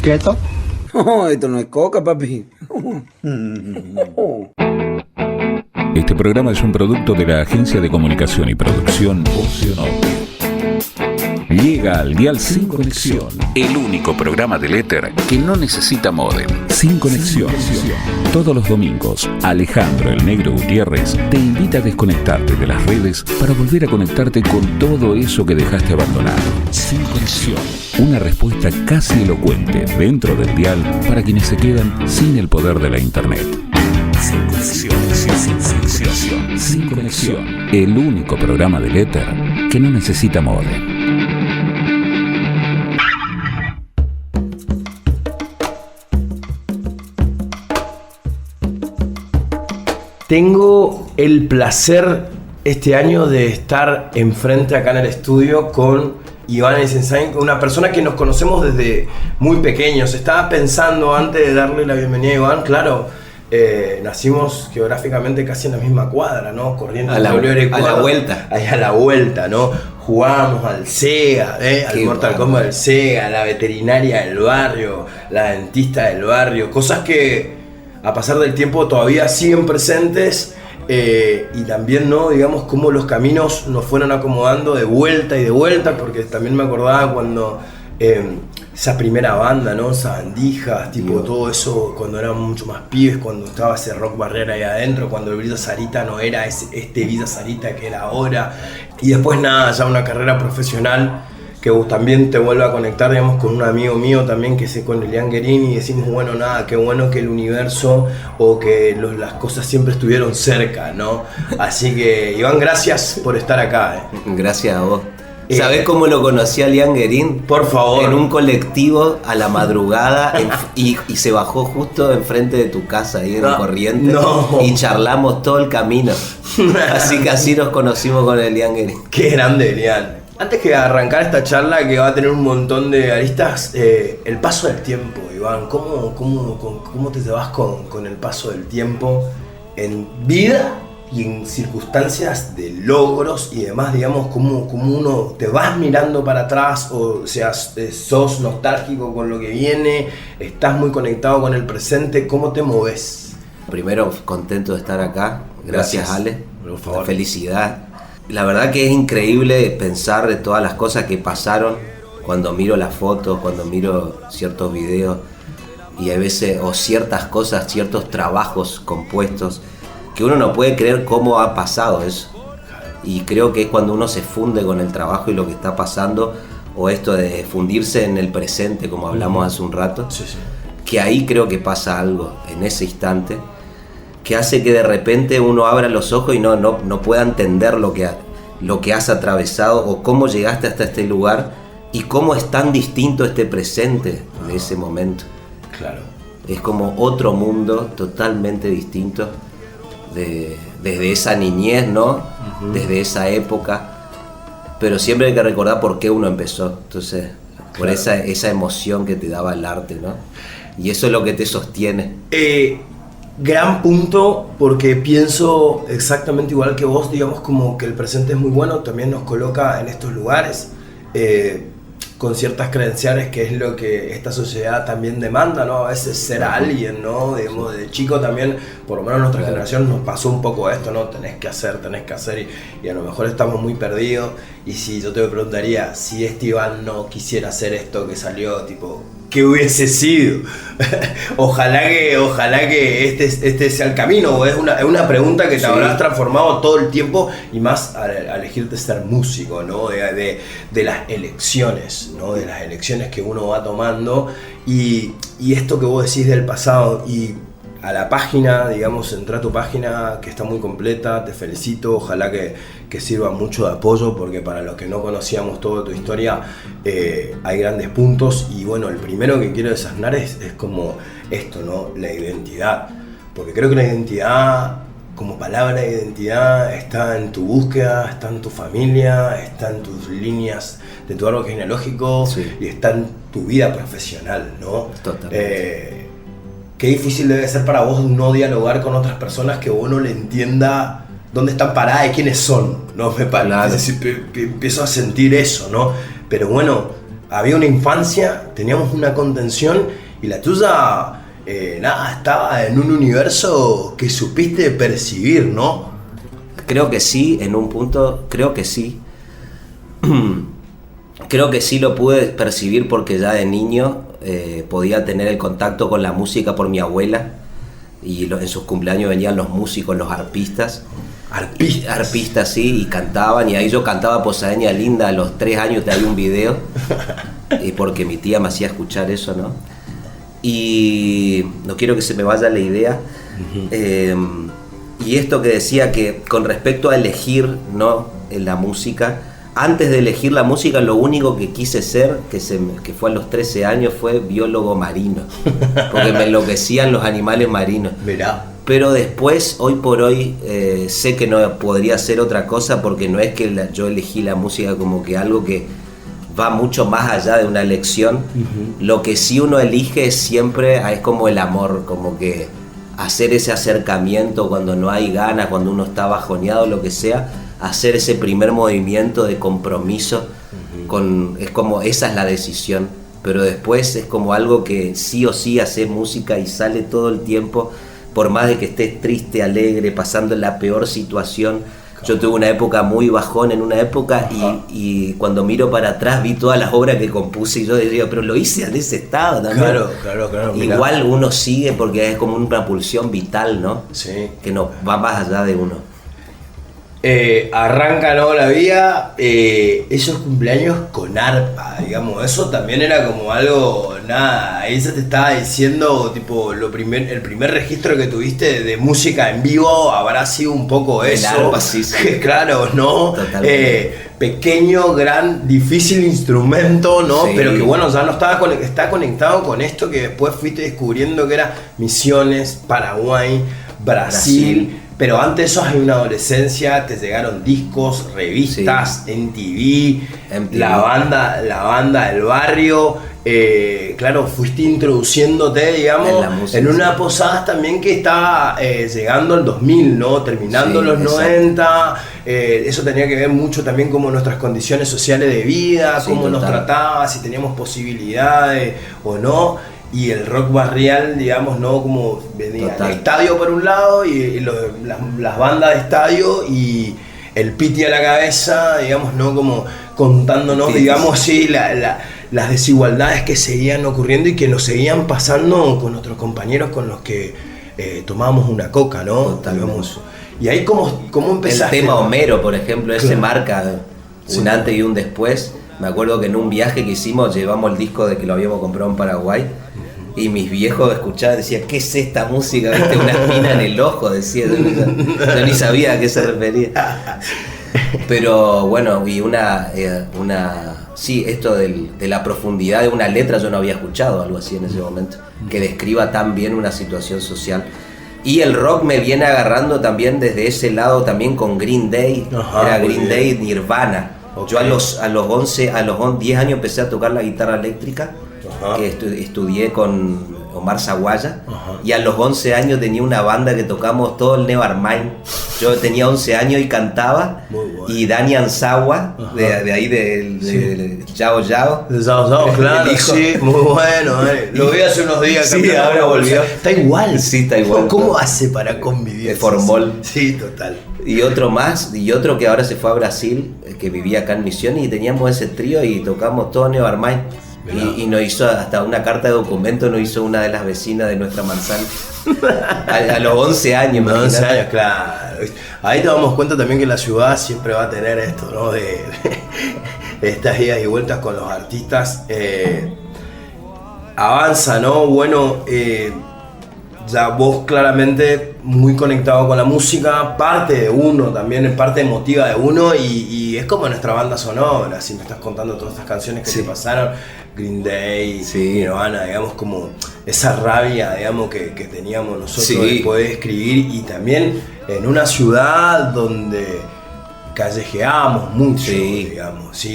¿Quieto? Oh, esto no es coca, papi. Este programa es un producto de la Agencia de Comunicación y Producción Oceanópolis. Llega al Dial Sin Conexión, el único programa del éter que no necesita módem. Sin Conexión. Todos los domingos, Alejandro el Negro Gutiérrez te invita a desconectarte de las redes para volver a conectarte con todo eso que dejaste abandonado. Sin Conexión. Una respuesta casi elocuente dentro del dial para quienes se quedan sin el poder de la internet. Sin Conexión. Sin Conexión. El único programa del éter que no necesita módem. Tengo el placer este año de estar enfrente acá en el estudio con Iván Eisenstein, una persona que nos conocemos desde muy pequeños. Estaba pensando antes de darle la bienvenida a Iván, claro, nacimos geográficamente casi en la misma cuadra, ¿no? Corrientes, a la vuelta. Ahí a la vuelta, ¿no? Jugábamos al Sega, al Mortal Kombat del Sega, la veterinaria del barrio, la dentista del barrio, cosas que a pasar del tiempo todavía siguen presentes, y también, ¿no? Digamos, cómo los caminos nos fueron acomodando de vuelta, porque también me acordaba cuando esa primera banda, ¿no? Sabandijas, tipo todo eso, cuando éramos mucho más pibes, cuando estaba ese Rock Barrera ahí adentro, cuando el Villa Sarita no era este Villa Sarita que era ahora, y después nada, ya una carrera profesional que también te vuelve a conectar, digamos, con un amigo mío también, que es con Elian Guerini, y decimos, bueno, nada, qué bueno que el universo o que las cosas siempre estuvieron cerca, ¿no? Así que, Iván, gracias por estar acá. Gracias a vos. ¿Sabés cómo lo conocí a Elian Guerini? Por favor. En un colectivo a la madrugada y se bajó justo enfrente de tu casa ahí en Corrientes. No. Y charlamos todo el camino. Así que así nos conocimos con Elian Guerini. Qué grande, Elian. Antes que arrancar esta charla, que va a tener un montón de aristas, el paso del tiempo, Iván, ¿cómo te vas con el paso del tiempo en vida y en circunstancias de logros y demás, digamos, cómo uno te vas mirando para atrás, o sea, sos nostálgico con lo que viene, estás muy conectado con el presente, ¿cómo te moves? Primero, contento de estar acá, gracias Ale, por favor. Felicidad. La verdad que es increíble pensar de todas las cosas que pasaron cuando miro las fotos, cuando miro ciertos videos, y a veces, o ciertas cosas, ciertos trabajos compuestos, que uno no puede creer cómo ha pasado eso. Y creo que es cuando uno se funde con el trabajo y lo que está pasando, o esto de fundirse en el presente, como hablamos hace un rato, sí. Que ahí creo que pasa algo en ese instante que hace que de repente uno abra los ojos y no pueda entender lo que has atravesado, o cómo llegaste hasta este lugar y cómo es tan distinto este presente de ese momento. Claro. Es como otro mundo totalmente distinto desde esa niñez, ¿no? Desde esa época, pero siempre hay que recordar por qué uno empezó. Entonces, por esa emoción que te daba el arte, ¿no? Y eso es lo que te sostiene. Gran punto, porque pienso exactamente igual que vos, digamos, como que el presente es muy bueno, también nos coloca en estos lugares con ciertas credenciales, que es lo que esta sociedad también demanda, ¿no? A veces ser alguien, ¿no? Digamos, de chico también, por lo menos nuestra generación nos pasó un poco esto, ¿no? Tenés que hacer, y a lo mejor estamos muy perdidos. Y si yo te preguntaría, si este Iván no quisiera hacer esto que salió, tipo, ¿qué hubiese sido? Ojalá que este sea el camino. Es una pregunta que te habrás transformado todo el tiempo, y más al elegirte ser músico, ¿no? De las elecciones, ¿no? De las elecciones que uno va tomando, y esto que vos decís del pasado, y a la página, digamos, entra a tu página, que está muy completa, te felicito, ojalá que sirva mucho de apoyo, porque para los que no conocíamos toda tu historia, hay grandes puntos. Y bueno, el primero que quiero desasnar es como esto, ¿no? La identidad, porque creo que la identidad, como palabra de identidad, está en tu búsqueda, está en tu familia, está en tus líneas de tu árbol genealógico, y está en tu vida profesional, ¿no? Totalmente. Qué difícil debe ser para vos no dialogar con otras personas que vos no le entienda dónde están paradas y quiénes son, ¿no? Empiezo a sentir eso, ¿no? Pero bueno, había una infancia, teníamos una contención y la tuya, estaba en un universo que supiste percibir, ¿no? Creo que sí, en un punto, creo que sí. Creo que sí lo pude percibir porque ya de niño podía tener el contacto con la música por mi abuela y en sus cumpleaños venían los músicos, los arpistas. Arpistas, sí, y cantaban, y ahí yo cantaba Posadeña Linda a los 3 años, te había un video, y porque mi tía me hacía escuchar eso, ¿no? Y no quiero que se me vaya la idea. Y esto que decía que con respecto a elegir, ¿no?, en la música, antes de elegir la música, lo único que quise ser, que fue a los 13 años, fue biólogo marino, porque me enloquecían los animales marinos. Mirá. Pero después, hoy por hoy, sé que no podría ser otra cosa, porque no es que yo elegí la música como que algo que va mucho más allá de una elección. Lo que sí uno elige siempre es como el amor, como que hacer ese acercamiento cuando no hay ganas, cuando uno está bajoneado, lo que sea, hacer ese primer movimiento de compromiso, es como esa es la decisión. Pero después es como algo que sí o sí hace música y sale todo el tiempo. Por más de que estés triste, alegre, pasando la peor situación. Yo tuve una época muy bajón en una época y cuando miro para atrás vi todas las obras que compuse y yo decía, pero lo hice en ese estado también. Claro. Igual uno sigue porque es como una pulsión vital, ¿no? Sí. Que no va más allá de uno. Arranca, ¿no?, la vida, esos cumpleaños con arpa, digamos, eso también era como algo, nada, ahí se te estaba diciendo, tipo, el primer registro que tuviste de música en vivo habrá sido un poco eso. El arpa, sí. Claro, ¿no? Totalmente. Pequeño, gran, difícil instrumento, ¿no? Sí. Pero que bueno, ya no está conectado con esto que después fuiste descubriendo que era Misiones, Paraguay, Brasil. Pero antes eso hay una adolescencia, te llegaron discos, revistas, sí. MTV, la banda del barrio. Claro, fuiste introduciéndote, digamos, en una posada también que estaba llegando al 2000, ¿no? Terminando los 90. Eso tenía que ver mucho también con nuestras condiciones sociales de vida, sí, cómo nos trataba, si teníamos posibilidades o no. Y el rock barrial, digamos, ¿no? Como venía el estadio por un lado y las bandas de estadio y el piti a la cabeza, digamos, ¿no? Como contándonos, sí, digamos, sí, las desigualdades que seguían ocurriendo y que nos seguían pasando con nuestros compañeros con los que tomábamos una coca, ¿no? Digamos. Y ahí, ¿cómo empezaste? El tema Homero, por ejemplo, ese marca un antes y un después. Me acuerdo que en un viaje que hicimos llevamos el disco de que lo habíamos comprado en Paraguay. Y mis viejos escuchaban, decían, ¿qué es esta música? ¿Viste? Una espina en el ojo, decía. Yo ni sabía a qué se refería. Pero bueno, y sí, esto de la profundidad de una letra yo no había escuchado algo así en ese momento, que describa tan bien una situación social. Y el rock me viene agarrando también desde ese lado también con Green Day. Era Green Day, Nirvana. Okay. Yo a los 10 años empecé a tocar la guitarra eléctrica. Que estudié con Omar Zaguaya. Y a los 11 años tenía una banda que tocamos todo el Nevermind. Yo tenía 11 años y cantaba. Bueno. Y Dani Anzagua, de ahí de Yao Yao. De Yao Yao, claro, sí, muy bueno. Lo vi hace unos días. Sí, ahora volvió. Está igual. Sí, está igual. ¿Cómo hace para convivir? De Formol. Sí, total. Y otro que ahora se fue a Brasil, que vivía acá en Misiones, y teníamos ese trío y tocamos todo Nevermind. Y nos hizo hasta una carta de documento, nos hizo una de las vecinas de nuestra manzana. A los 11 años, 11 años, claro. Ahí te damos cuenta también que la ciudad siempre va a tener esto, ¿no? De estas idas y vueltas con los artistas. Avanza, ¿no? Bueno, ya vos claramente muy conectado con la música, parte de uno también, parte emotiva de uno y es como nuestra banda sonora, si me estás contando todas estas canciones que te pasaron, Green Day, Nirvana, digamos, como esa rabia, digamos, que teníamos nosotros de poder escribir y también en una ciudad donde callejeábamos mucho, digamos,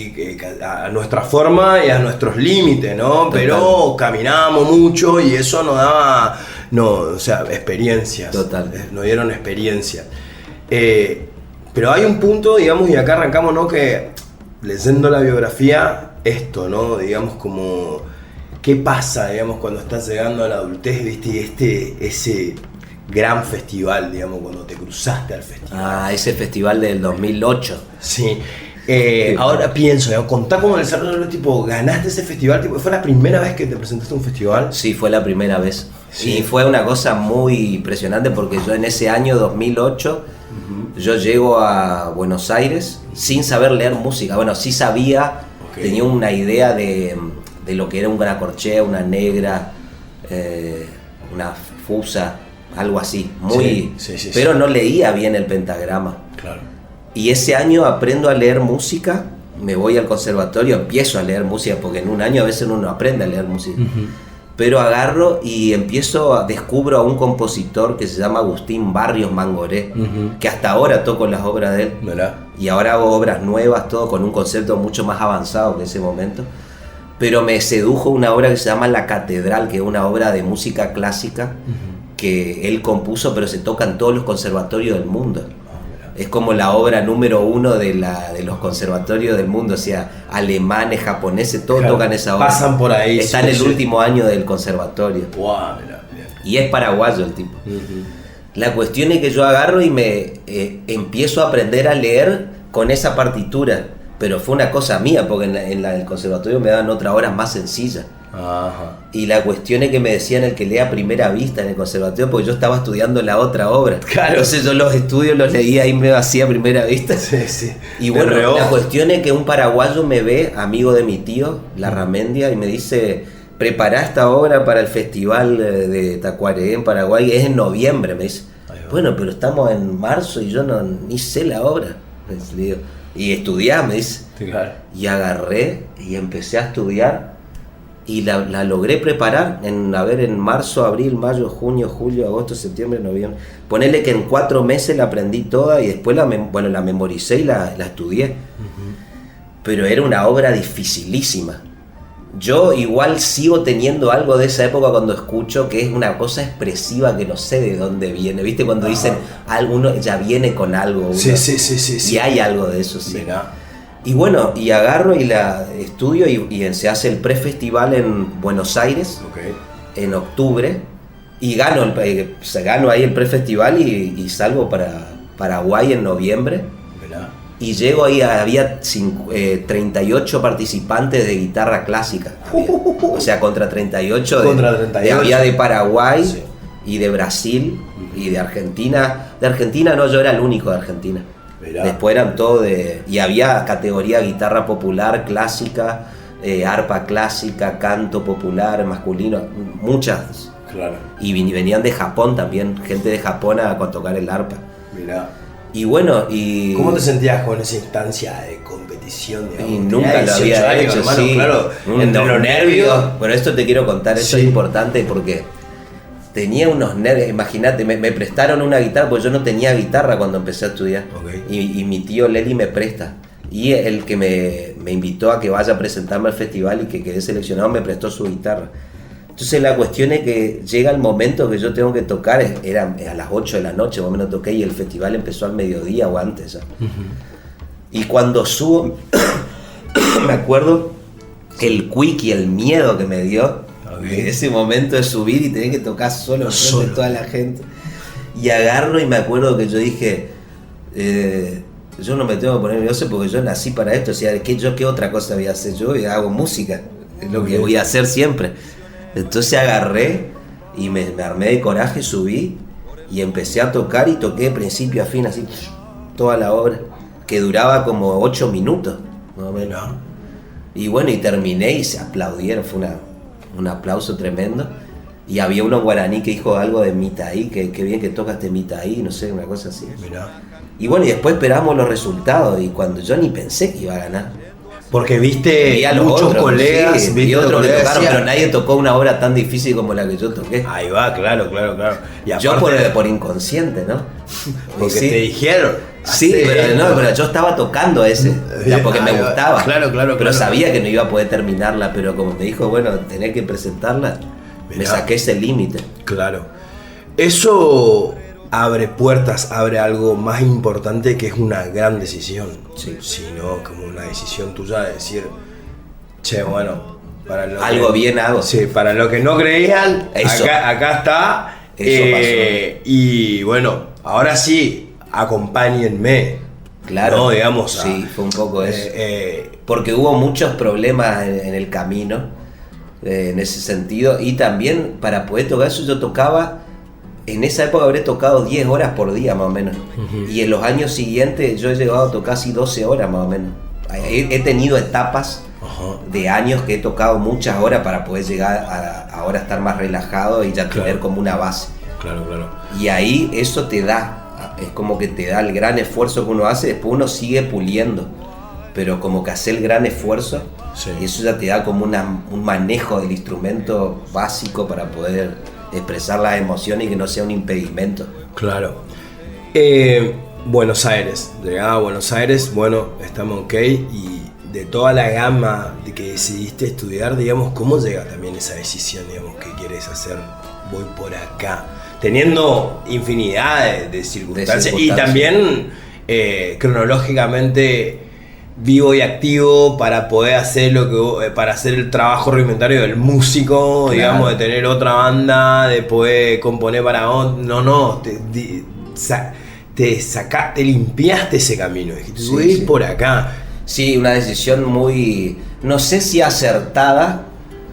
a nuestra forma y a nuestros límites, ¿no? Total. Pero caminábamos mucho y eso nos daba, experiencias. Total. Nos dieron experiencias. Pero hay un punto, digamos, y acá arrancamos, ¿no? Que leyendo la biografía, esto, ¿no? Digamos como, ¿qué pasa, digamos, cuando estás llegando a la adultez, viste? Y ese gran festival, digamos, cuando te cruzaste al festival. Ah, ese festival del 2008. Sí. Ahora pienso, digamos, contá como el desarrollo, tipo, ganaste ese festival, tipo, ¿fue la primera vez que te presentaste a un festival? Sí, fue la primera vez. Sí. Y fue una cosa muy impresionante porque yo en ese año 2008, yo llego a Buenos Aires sin saber leer música. Bueno, sí sabía, tenía una idea de lo que era una corchea, una negra, una fusa, algo así, muy, sí, pero no leía bien el pentagrama. Claro. Y ese año aprendo a leer música, me voy al conservatorio, empiezo a leer música, porque en un año a veces uno no aprende a leer música. Pero agarro y descubro a un compositor que se llama Agustín Barrios Mangoré, que hasta ahora toco las obras de él. ¿Verdad? Y ahora hago obras nuevas, todo con un concepto mucho más avanzado que ese momento. Pero me sedujo una obra que se llama La Catedral, que es una obra de música clásica que él compuso, pero se toca en todos los conservatorios del mundo. Es como la obra número 1 de los conservatorios del mundo, o sea, alemanes, japoneses, todos tocan esa obra. Pasan por ahí. Está en el último año del conservatorio. Wow, y es paraguayo el tipo. La cuestión es que yo agarro y me empiezo a aprender a leer con esa partitura, pero fue una cosa mía, porque en el conservatorio me daban otras obras más sencillas. Ajá. Y la cuestión es que me decían el que lea a primera vista en el conservatorio, porque yo estaba estudiando la otra obra. Claro. Entonces yo los estudios los leía y me hacía a primera vista. Sí. Y bueno, la cuestión es que un paraguayo me ve, amigo de mi tío, Larramendia, y me dice: prepará esta obra para el festival de Tacuarembó en Paraguay, es en noviembre, me dice. Bueno, pero estamos en marzo y yo ni sé la obra. Le digo, y estudiá, me dice. Claro. Y agarré y empecé a estudiar. Y la logré preparar en marzo, abril, mayo, junio, julio, agosto, septiembre, noviembre. Ponele que en 4 meses la aprendí toda y después la memoricé y la estudié. Pero era una obra dificilísima. Yo igual sigo teniendo algo de esa época cuando escucho que es una cosa expresiva que no sé de dónde viene. ¿Viste? Cuando dicen alguno ya viene con algo. Sí. Y hay algo de eso, sí. Mirá. Y bueno, y agarro y la estudio y se hace el prefestival en Buenos Aires en octubre y gano ahí el prefestival y salgo para Paraguay en noviembre. ¿Verdad? Y llego ahí, había 38 participantes de guitarra clásica. O sea, contra 38. Había de Paraguay y de Brasil y de Argentina. De Argentina no, yo era el único de Argentina. Mirá. Después eran todos y había categoría guitarra popular, clásica, arpa clásica, canto popular, masculino, muchas. Claro. Y venían de Japón también, gente de Japón a tocar el arpa. Mirá. Y bueno, ¿Cómo te sentías con esa instancia de competición? Digamos? Y nunca lo había hecho, hermano, sí. Claro, Entre los nervios. Bueno, esto te quiero contar, esto es importante porque tenía unos nervios. Imagínate, me prestaron una guitarra, porque yo no tenía guitarra cuando empecé a estudiar. Y mi tío Leli me presta. Y el que me invitó a que vaya a presentarme al festival y que quedé seleccionado me prestó su guitarra. Entonces la cuestión es que llega el momento que yo tengo que tocar, era a las 8 de la noche, más o menos toqué, y el festival empezó al mediodía o antes ya. Y cuando subo, me acuerdo el quick y el miedo que me dio, ese momento de subir y tener que tocar solo frente a toda la gente. Y agarro y me acuerdo que yo dije, yo no me tengo que poner nervioso porque yo nací para esto, o sea, ¿qué otra cosa voy a hacer? Yo hago música, es lo que voy a hacer siempre. Entonces agarré y me armé de coraje, subí y empecé a tocar y toqué de principio a fin, así, toda la obra, que duraba como 8 minutos, más o menos. Y bueno, y terminé y se aplaudieron, fue un aplauso tremendo. Y había uno guaraní que dijo algo de Mitaí, que bien que tocaste Mitaí, no sé, una cosa así. Mirá. Y bueno, y después esperamos los resultados y cuando yo ni pensé que iba a ganar. Porque viste a muchos colegas, sí, vi otros que tocaron, pero nadie tocó una obra tan difícil como la que yo toqué. Ahí va, claro. Y yo por inconsciente, ¿no? Porque sí, te dijeron. Sí, pero yo estaba tocando ese, porque me gustaba. Claro. Pero sabía que no iba a poder terminarla, pero como me dijo, bueno, tenés que presentarla, me saqué ese límite. Claro. Eso abre puertas, abre algo más importante que es una gran decisión, sino como una decisión tuya de decir, Che, bueno, para lo Algo que, bien hago. Sí, para los que no creían, Eso. acá está. Eso pasó. Y bueno, ahora sí, acompáñenme. Claro. ¿No? Digamos. Sí, fue un poco eso. Porque hubo muchos problemas en el camino, en ese sentido. Y también para poder tocar eso, yo tocaba. En esa época habré tocado 10 horas por día más o menos. Uh-huh. Y en los años siguientes yo he llegado a tocar casi 12 horas más o menos. He tenido etapas de años que he tocado muchas horas para poder llegar a ahora estar más relajado y ya tener como una base. Claro. Y ahí eso te da, es como que te da el gran esfuerzo que uno hace, después uno sigue puliendo. Pero como que hace el gran esfuerzo, sí. Y eso ya te da como un manejo del instrumento básico para poder expresar las emociones y que no sea un impedimento. Claro. Buenos Aires, llegaba a Buenos Aires, bueno, estamos ok, y de toda la gama de que decidiste estudiar, digamos, ¿cómo llega también esa decisión, digamos, que quieres hacer? Voy por acá, teniendo infinidad de circunstancias y también cronológicamente vivo y activo para poder hacer para hacer el trabajo rudimentario del músico, claro. Digamos, de tener otra banda, de poder componer para otro. Te limpiaste ese camino, dijiste, voy a ir por acá. Sí, una decisión muy, no sé si acertada.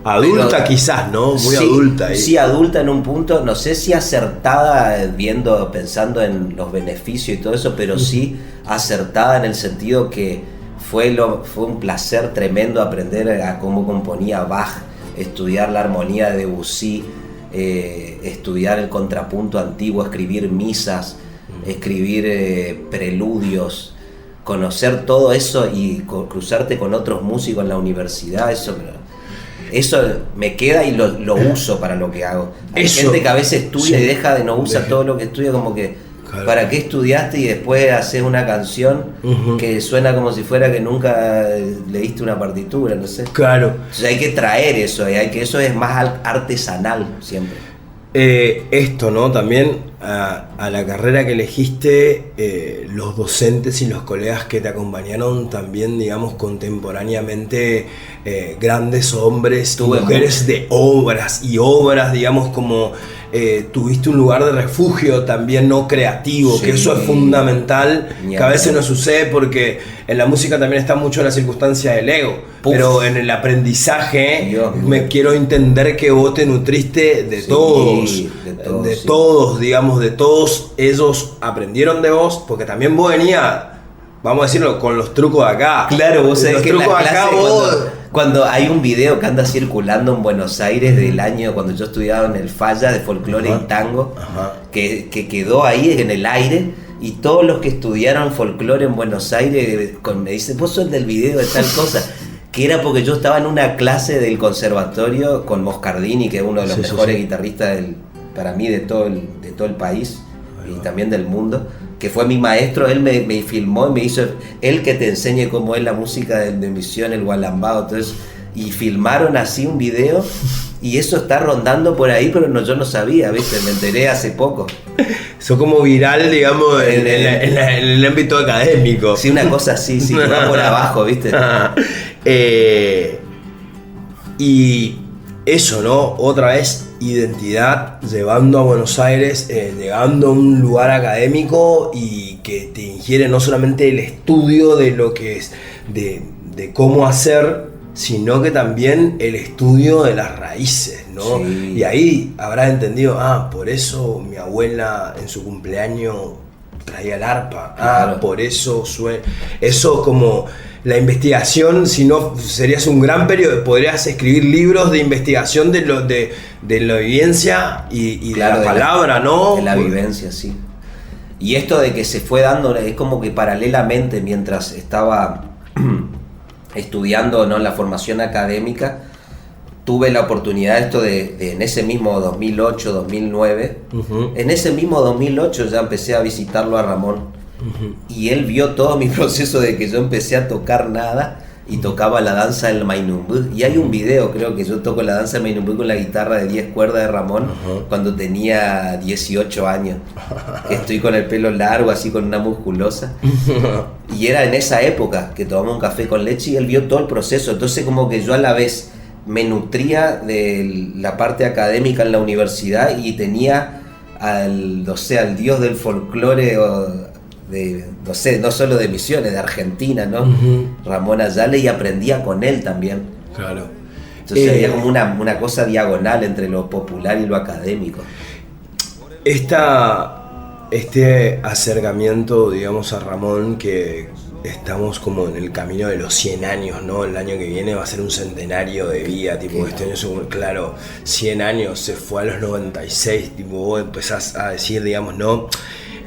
Adulta quizás, ¿no? Muy adulta. Sí, adulta en un punto, no sé si acertada pensando en los beneficios y todo eso, pero sí acertada en el sentido que fue un placer tremendo aprender a cómo componía Bach, estudiar la armonía de Debussy, estudiar el contrapunto antiguo, escribir misas, escribir preludios, conocer todo eso y cruzarte con otros músicos en la universidad, eso me queda y lo uso para lo que hago. Hay gente que a veces estudia y deja de no usar todo lo que estudia, como que claro. ¿Para qué estudiaste y después haces una canción que suena como si fuera que nunca leíste una partitura? No sé. Claro. Entonces hay que traer eso, eso es más artesanal siempre. Esto, ¿no? También a la carrera que elegiste, los docentes y los colegas que te acompañaron también, digamos, contemporáneamente, grandes hombres y mujeres de obras, digamos, como tuviste un lugar de refugio también no creativo, sí, que eso es fundamental, que a veces no sucede porque en la música también está mucho la circunstancia del ego, pero en el aprendizaje me quiero entender que vos te nutriste de todos, digamos, de todos ellos aprendieron de vos, porque también vos venías, vamos a decirlo, con los trucos de acá. Claro, vos sabés que en la clase cuando hay un video que anda circulando en Buenos Aires del año cuando yo estudiaba en el Falla de folclore y tango, que quedó ahí en el aire, y todos los que estudiaron folclore en Buenos Aires me dicen, vos sos del video de tal cosa, que era porque yo estaba en una clase del conservatorio con Moscardini, que es uno de los mejores guitarristas para mí de todo el país y también del mundo, que fue mi maestro. Él me filmó y me hizo, él que te enseñe cómo es la música de Misión, el gualambao, entonces, y filmaron así un video y eso está rondando por ahí, pero yo no sabía, ¿viste? Me enteré hace poco. Eso como viral, digamos, en el ámbito académico. Sí, una cosa así, sí, que va por abajo, ¿viste? Y eso, ¿no? Otra vez identidad, llevando a Buenos Aires, llegando a un lugar académico y que te ingiere no solamente el estudio de lo que es, de cómo hacer, sino que también el estudio de las raíces, ¿no? Sí. Y ahí habrás entendido, por eso mi abuela en su cumpleaños traía el arpa, claro. Por eso suena, eso como la investigación, si no serías un gran periodista, podrías escribir libros de investigación de la vivencia y claro, de la palabra, ¿no? De la vivencia, sí. Y esto de que se fue dando, es como que paralelamente, mientras estaba estudiando, ¿no?, la formación académica, tuve la oportunidad de en ese mismo 2008, 2009, en ese mismo 2008 ya empecé a visitarlo a Ramón. Y él vio todo mi proceso de que yo empecé a tocar nada y tocaba la danza del Mainumbú. Y hay un video, creo que yo toco la danza del Mainumbú con la guitarra de 10 cuerdas de Ramón cuando tenía 18 años. Estoy con el pelo largo, así con una musculosa. Y era en esa época que tomamos un café con leche y él vio todo el proceso. Entonces como que yo a la vez me nutría de la parte académica en la universidad y tenía al dios del folclore no solo de Misiones, de Argentina, ¿no? Ramón Ayala, y aprendía con él también. Claro. Entonces había como una cosa diagonal entre lo popular y lo académico. Este acercamiento, digamos, a Ramón, que estamos como en el camino de los 100 años, ¿no? El año que viene va a ser un centenario de vida, tipo, este año son, claro, 100 años, se fue a los 96, tipo, vos empezás a decir, digamos, ¿no?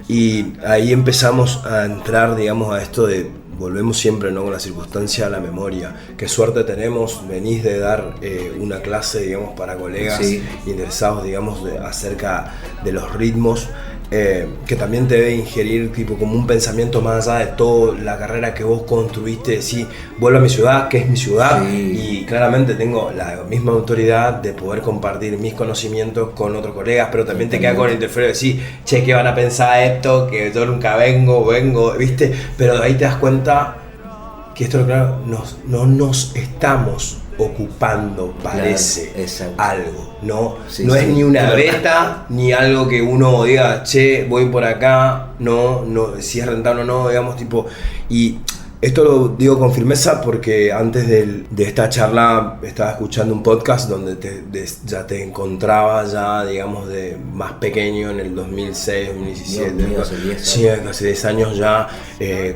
Y ahí empezamos a entrar, digamos, a esto de, volvemos siempre, ¿no? Con la circunstancia a la memoria. Qué suerte tenemos, venís de dar una clase, digamos, para colegas interesados, digamos, acerca de los ritmos, que también te debe ingerir tipo como un pensamiento más allá de toda la carrera que vos construiste, decir, vuelvo a mi ciudad, que es mi ciudad, y claramente tengo la misma autoridad de poder compartir mis conocimientos con otros colegas, pero también te queda con el interferir de decir, che, ¿qué van a pensar esto? Que yo nunca vengo, ¿viste? Pero ahí te das cuenta que esto, claro, no nos estamos ocupando, parece, claro, algo, ¿no? No es ni una beta, ni algo que uno diga, che, voy por acá, no, si es rentable o no, digamos, tipo, y esto lo digo con firmeza porque antes de esta charla estaba escuchando un podcast donde ya te encontraba ya, digamos, de más pequeño en el 2006, 2017, casi 10 años ya,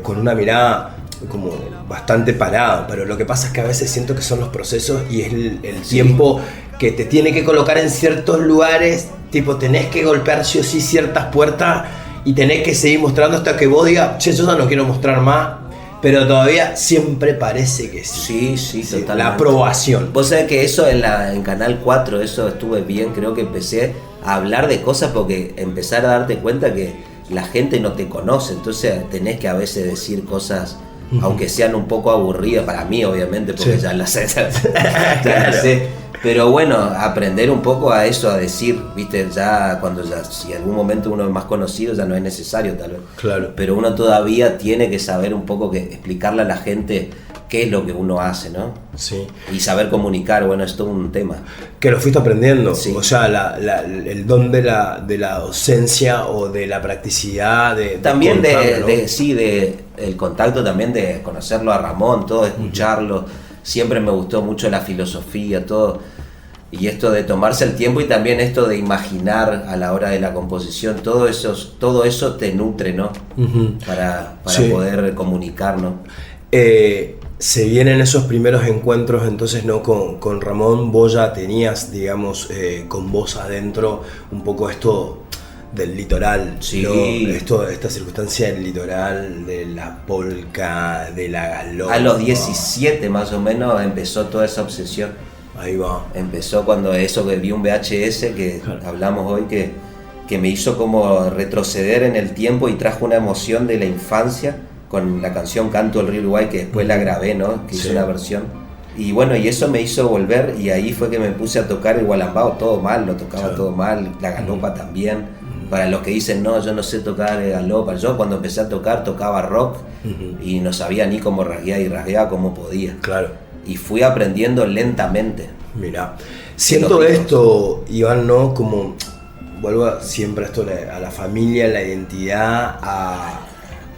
con una mirada como bastante parado, pero lo que pasa es que a veces siento que son los procesos y es el tiempo que te tiene que colocar en ciertos lugares, tipo tenés que golpear sí o sí ciertas puertas y tenés que seguir mostrando hasta que vos digas, che, yo ya no quiero mostrar más, pero todavía siempre parece que sí. Sí, totalmente. La aprobación. Vos sabés que eso en Canal 4, eso estuve bien, creo que empecé a hablar de cosas porque empezar a darte cuenta que la gente no te conoce, entonces tenés que a veces decir cosas aunque sean un poco aburridas para mí, obviamente, porque ya las sé, sé. Pero bueno, aprender un poco a eso, a decir, viste, ya cuando si en algún momento uno es más conocido, ya no es necesario tal vez. Claro. Pero uno todavía tiene que saber un poco, explicarle a la gente qué es lo que uno hace, ¿no? Sí. Y saber comunicar, bueno, es todo un tema. Que lo fuiste aprendiendo, sí. O sea, el don de la docencia o de la practicidad, también el contacto también de conocerlo a Ramón, todo, escucharlo. Siempre me gustó mucho la filosofía, todo. Y esto de tomarse el tiempo y también esto de imaginar a la hora de la composición, todo eso te nutre, ¿no? Para poder comunicar, ¿no? Se vienen esos primeros encuentros, entonces, ¿no? Con Ramón, vos ya tenías, digamos, con vos adentro un poco esto del litoral, sí. ¿no? Esta circunstancia del litoral, de la polka, de la galopa. A los 17 más o menos empezó toda esa obsesión. Ahí va. Empezó cuando eso que vi un VHS que hablamos hoy que me hizo como retroceder en el tiempo y trajo una emoción de la infancia con la canción Canto del Río Uruguay, que después la grabé, ¿no? Que hice una versión. Y bueno, y eso me hizo volver, y ahí fue que me puse a tocar el gualambao, todo mal, lo tocaba todo mal, la galopa también. Para los que dicen, no, yo no sé tocar galopa, yo cuando empecé a tocar tocaba rock y no sabía ni cómo rasguear y rasgueaba como podía. Claro. Y fui aprendiendo lentamente. Mirá, siento esto, Iván, ¿no? Como, vuelvo siempre a esto, a la familia, a la identidad, a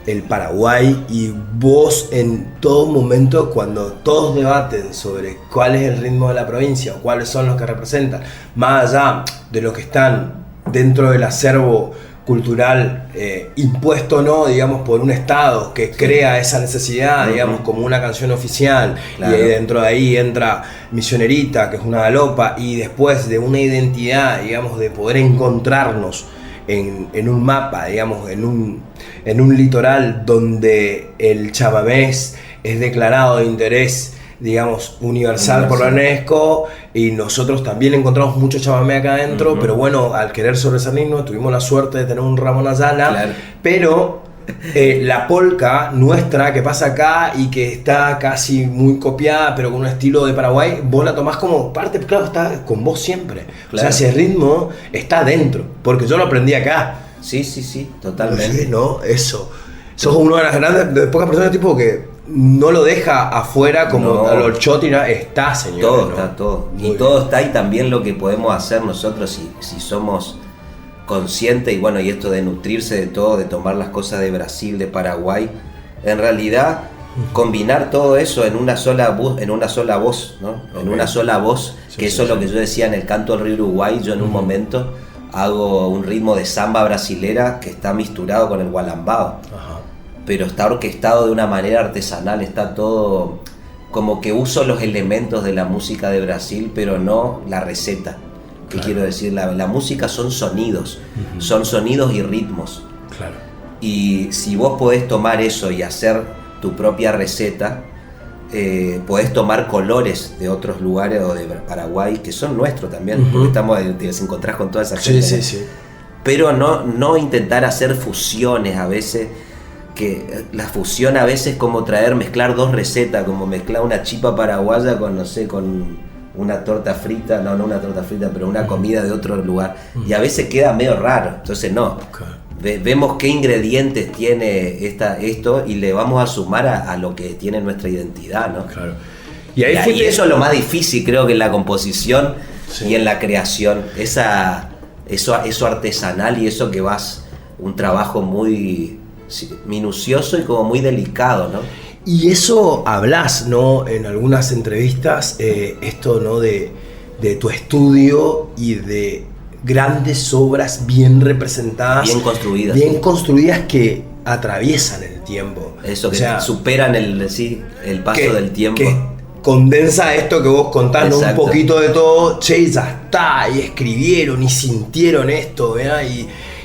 el Paraguay, y vos en todo momento, cuando todos debaten sobre cuál es el ritmo de la provincia o cuáles son los que representan, más allá de lo que están dentro del acervo cultural impuesto, ¿no? Digamos, por un Estado que crea esa necesidad, digamos, como una canción oficial, claro. Y dentro de ahí entra Misionerita, que es una galopa, y después de una identidad, digamos, de poder encontrarnos en un mapa, digamos, en un litoral donde el chamamés es declarado de interés, digamos, universal por la UNESCO, y nosotros también encontramos mucho chamamé acá adentro, pero bueno, al querer sobresalirnos tuvimos la suerte de tener un Ramón Ayala, claro. Pero La polka nuestra que pasa acá y que está casi muy copiada, pero con un estilo de Paraguay, vos la tomás como parte, claro, está con vos siempre. Claro. O sea, ese ritmo está dentro, porque yo lo aprendí acá. Sí, totalmente. Sí, ¿no? Eso. Sos una de las grandes, de pocas personas tipo que no lo deja afuera como No. a los chotina, está, señor. Todo, ¿no? está todo. Muy Y bien. todo está, y también lo que podemos hacer nosotros si somos conscientes, y bueno, y esto de nutrirse de todo, de tomar las cosas de Brasil, de Paraguay, en realidad combinar todo eso en una sola voz, ¿no? En una sola voz, Sí, que sí, eso es lo sí. que yo decía en el canto del río Uruguay. Yo en un momento hago un ritmo de samba brasilera que está misturado con el gualambao, Ajá. pero está orquestado de una manera artesanal, está todo como que uso los elementos de la música de Brasil, pero no la receta. ¿Qué Claro. quiero decir? La música son sonidos y ritmos. Claro. Y si vos podés tomar eso y hacer tu propia receta, podés tomar colores de otros lugares o de Paraguay, que son nuestros también, porque te encontrás con toda esa gente. Sí, ¿no? sí, sí. Pero no intentar hacer fusiones a veces, que la fusión a veces es como mezclar dos recetas, como mezclar una chipa paraguaya con, no sé, con una torta frita, no una torta frita, pero una comida de otro lugar, y a veces queda medio raro. Entonces no, vemos qué ingredientes tiene esto y le vamos a sumar a lo que tiene nuestra identidad, ¿no? Claro. Y eso es lo más difícil, creo, que en la composición Sí. y en la creación, eso artesanal, y eso que un trabajo muy minucioso y como muy delicado, ¿no? Y eso hablas, ¿no? En algunas entrevistas, esto, ¿no? De tu estudio y de grandes obras bien representadas. Bien construidas. Que atraviesan el tiempo. Eso, O que sea, superan el paso del tiempo. Que condensa esto que vos contás, ¿no? Un Exacto. poquito de todo, che, y ya está, y escribieron y sintieron esto, ¿verdad?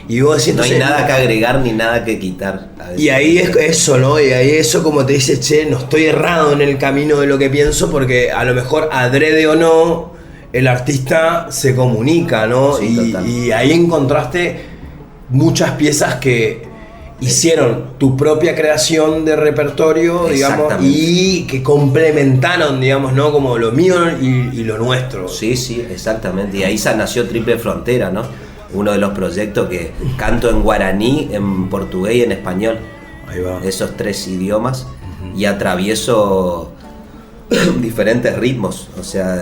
Y vos decís, No hay entonces, nada que agregar ni nada que quitar. A veces. y ahí es eso, ¿no? Y ahí eso como te dice, che, no estoy errado en el camino de lo que pienso, porque a lo mejor adrede o no, el artista se comunica, ¿no? Sí, total. Y ahí encontraste muchas piezas que hicieron tu propia creación de repertorio, digamos, Exactamente. y que complementaron, digamos, ¿no? Como lo mío y lo nuestro. Sí, exactamente. Y ahí nació Triple Frontera, ¿no? Uno de los proyectos que canto en guaraní, en portugués y en español. Ahí va. Esos tres idiomas. Y atravieso diferentes ritmos, o sea,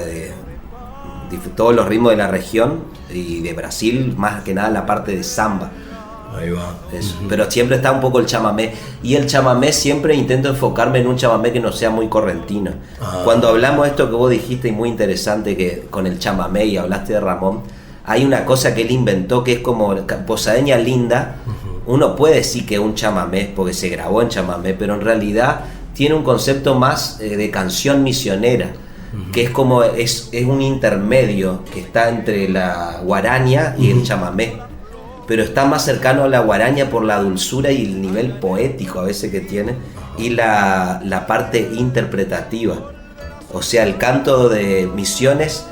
todos los ritmos de la región y de Brasil, más que nada la parte de samba. Ahí va. Eso. Pero siempre está un poco el chamamé. Y el chamamé siempre intento enfocarme en un chamamé que no sea muy correntino. Cuando hablamos de esto que vos dijiste, y muy interesante, que con el chamamé, y hablaste de Ramón, hay una cosa que él inventó que es como Posadeña Linda. Uno puede decir que es un chamamé porque se grabó en chamamé, pero en realidad tiene un concepto más de canción misionera, que es como es un intermedio que está entre la guaraña y el chamamé, pero está más cercano a la guaraña por la dulzura y el nivel poético a veces que tiene, y la parte interpretativa. O sea, el canto de Misiones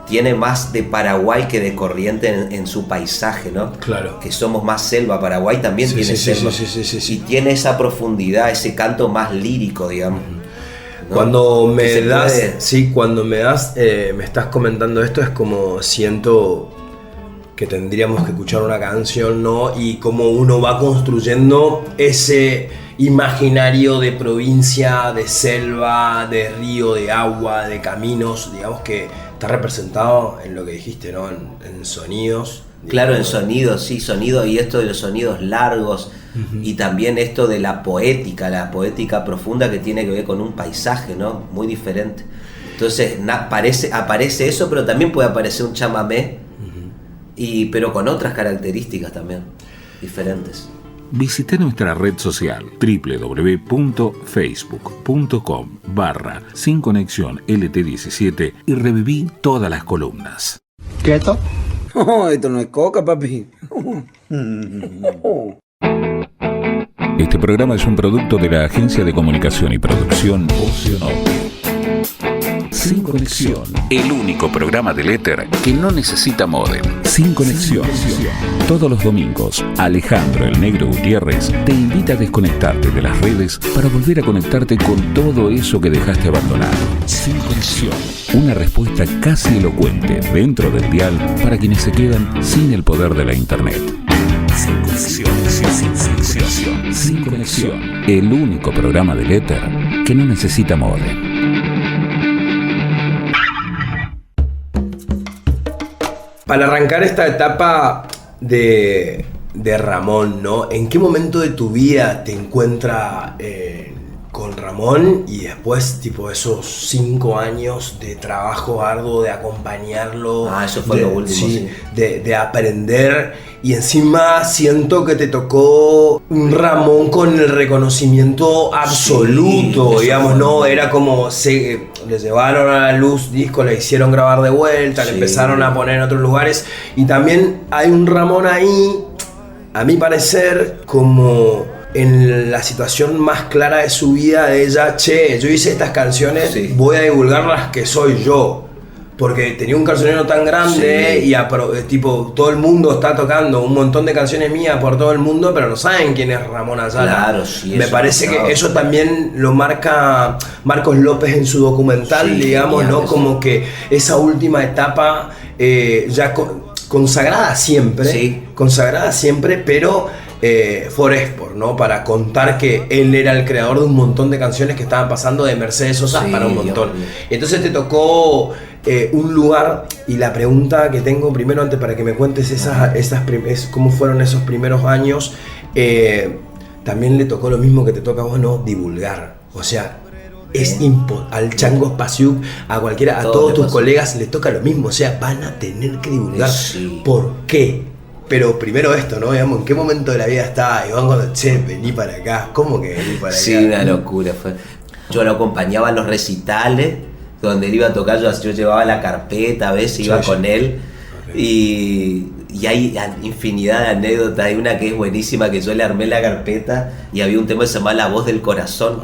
tiene más de Paraguay que de Corriente en su paisaje, ¿no? Claro. Que somos más selva. Paraguay también Sí, tiene sí, selva. sí. Y tiene esa profundidad, ese canto más lírico, digamos. ¿no? Cuando me Que se das, puede- me estás comentando esto, es como siento que tendríamos que escuchar una canción, ¿no? Y como uno va construyendo ese imaginario de provincia, de selva, de río, de agua, de caminos, digamos que está representado en lo que dijiste, ¿no? En sonidos. Claro, en digamos. sonidos, sí, sonido, y esto de los sonidos largos, y también esto de la poética profunda que tiene que ver con un paisaje, ¿no? Muy diferente. Entonces aparece eso, pero también puede aparecer un chamamé, pero con otras características también, diferentes. Visita nuestra red social www.facebook.com/SinConexionLT17 y reviví todas las columnas. ¿Qué esto? Oh, esto no es coca, papi. Este programa es un producto de la Agencia de Comunicación y Producción Oceanópolis. Sin Conexión, el único programa del éter que no necesita módem. Sin Conexión. Todos los domingos, Alejandro el Negro Gutiérrez te invita a desconectarte de las redes para volver a conectarte con todo eso que dejaste abandonado. Sin Conexión. Una respuesta casi elocuente dentro del dial para quienes se quedan sin el poder de la internet. Sin Conexión. Sin Conexión. El único programa del éter que no necesita módem. Para arrancar esta etapa de Ramón, ¿no? ¿En qué momento de tu vida te encuentras con Ramón y después, tipo, esos 5 años de trabajo arduo, de acompañarlo? Eso fue lo último, sí. De aprender, y encima siento que te tocó un Ramón con el reconocimiento absoluto, sí, digamos, ¿no? Era como, le llevaron a la luz disco, le hicieron grabar de vuelta, le empezaron a poner en otros lugares, y también hay un Ramón ahí, a mi parecer, como en la situación más clara de su vida, de ella, yo hice estas canciones, voy a divulgar las que soy yo. Porque tenía un cancionero tan grande y tipo, todo el mundo está tocando un montón de canciones mías por todo el mundo, pero no saben quién es Ramón Ayala. Claro, sí. Me parece que eso también lo marca Marcos López en su documental, digamos, ¿no? Como que esa última etapa ya consagrada siempre, pero for export, ¿no? Para contar que él era el creador de un montón de canciones que estaban pasando de Mercedes Sosa para un montón. Entonces te tocó un lugar, y la pregunta que tengo primero, antes, para que me cuentes cómo fueron esos primeros años, también le tocó lo mismo que te toca a vos, ¿no? Divulgar. O sea, al Chango Spasiuk, a cualquiera, a todos tus colegas le toca lo mismo. O sea, van a tener que divulgar. ¿Por qué? Pero primero esto, ¿no? Digamos, ¿en qué momento de la vida estaba Iván cuando, vení para acá? ¿Cómo que vení para acá? Sí, una locura fue. Yo lo acompañaba en los recitales, donde él iba a tocar, yo llevaba la carpeta, a veces iba con él. Y hay infinidad de anécdotas. Hay una que es buenísima, que yo le armé la carpeta y había un tema que se llama La Voz del Corazón.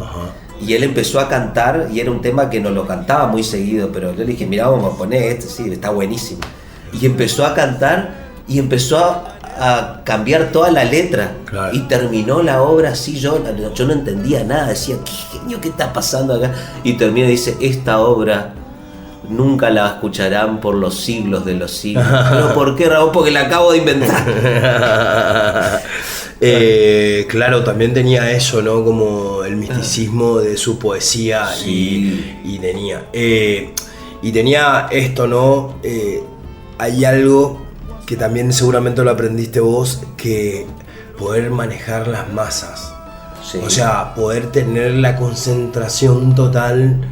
Y él empezó a cantar, y era un tema que no lo cantaba muy seguido, pero yo le dije, mira, vamos a poner este, está buenísimo. Y empezó a cantar y empezó a cambiar toda la letra. Claro. Y terminó la obra así, yo no entendía nada, decía, ¿qué genio, qué está pasando acá? Y termina y dice, esta obra nunca la escucharán por los siglos de los siglos. ¿Pero por qué, Raúl? Porque la acabo de inventar. Claro, también tenía eso, ¿no? Como el misticismo de su poesía. Y tenía esto, ¿no? Hay algo que también seguramente lo aprendiste vos, que poder manejar las masas. O sea, poder tener la concentración total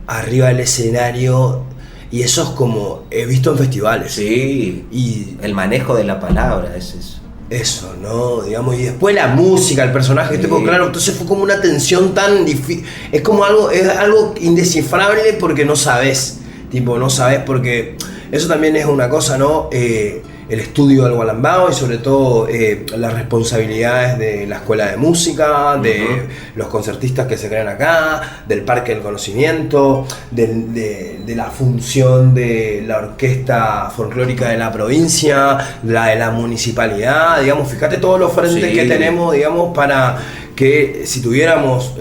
arriba del escenario, y eso es como he visto en festivales. Y el manejo de la palabra es eso. Eso, ¿no? Digamos, y después la música, el personaje, claro, entonces fue como una tensión tan difícil. Es como algo indescifrable, porque no sabes, porque eso también es una cosa, ¿no? El estudio del Gualambao, y sobre todo las responsabilidades de la escuela de música, de los concertistas que se crean acá, del Parque del Conocimiento, de la función de la orquesta folclórica de la provincia, la de la municipalidad, digamos, fíjate todos los frentes que tenemos, digamos, para que si tuviéramos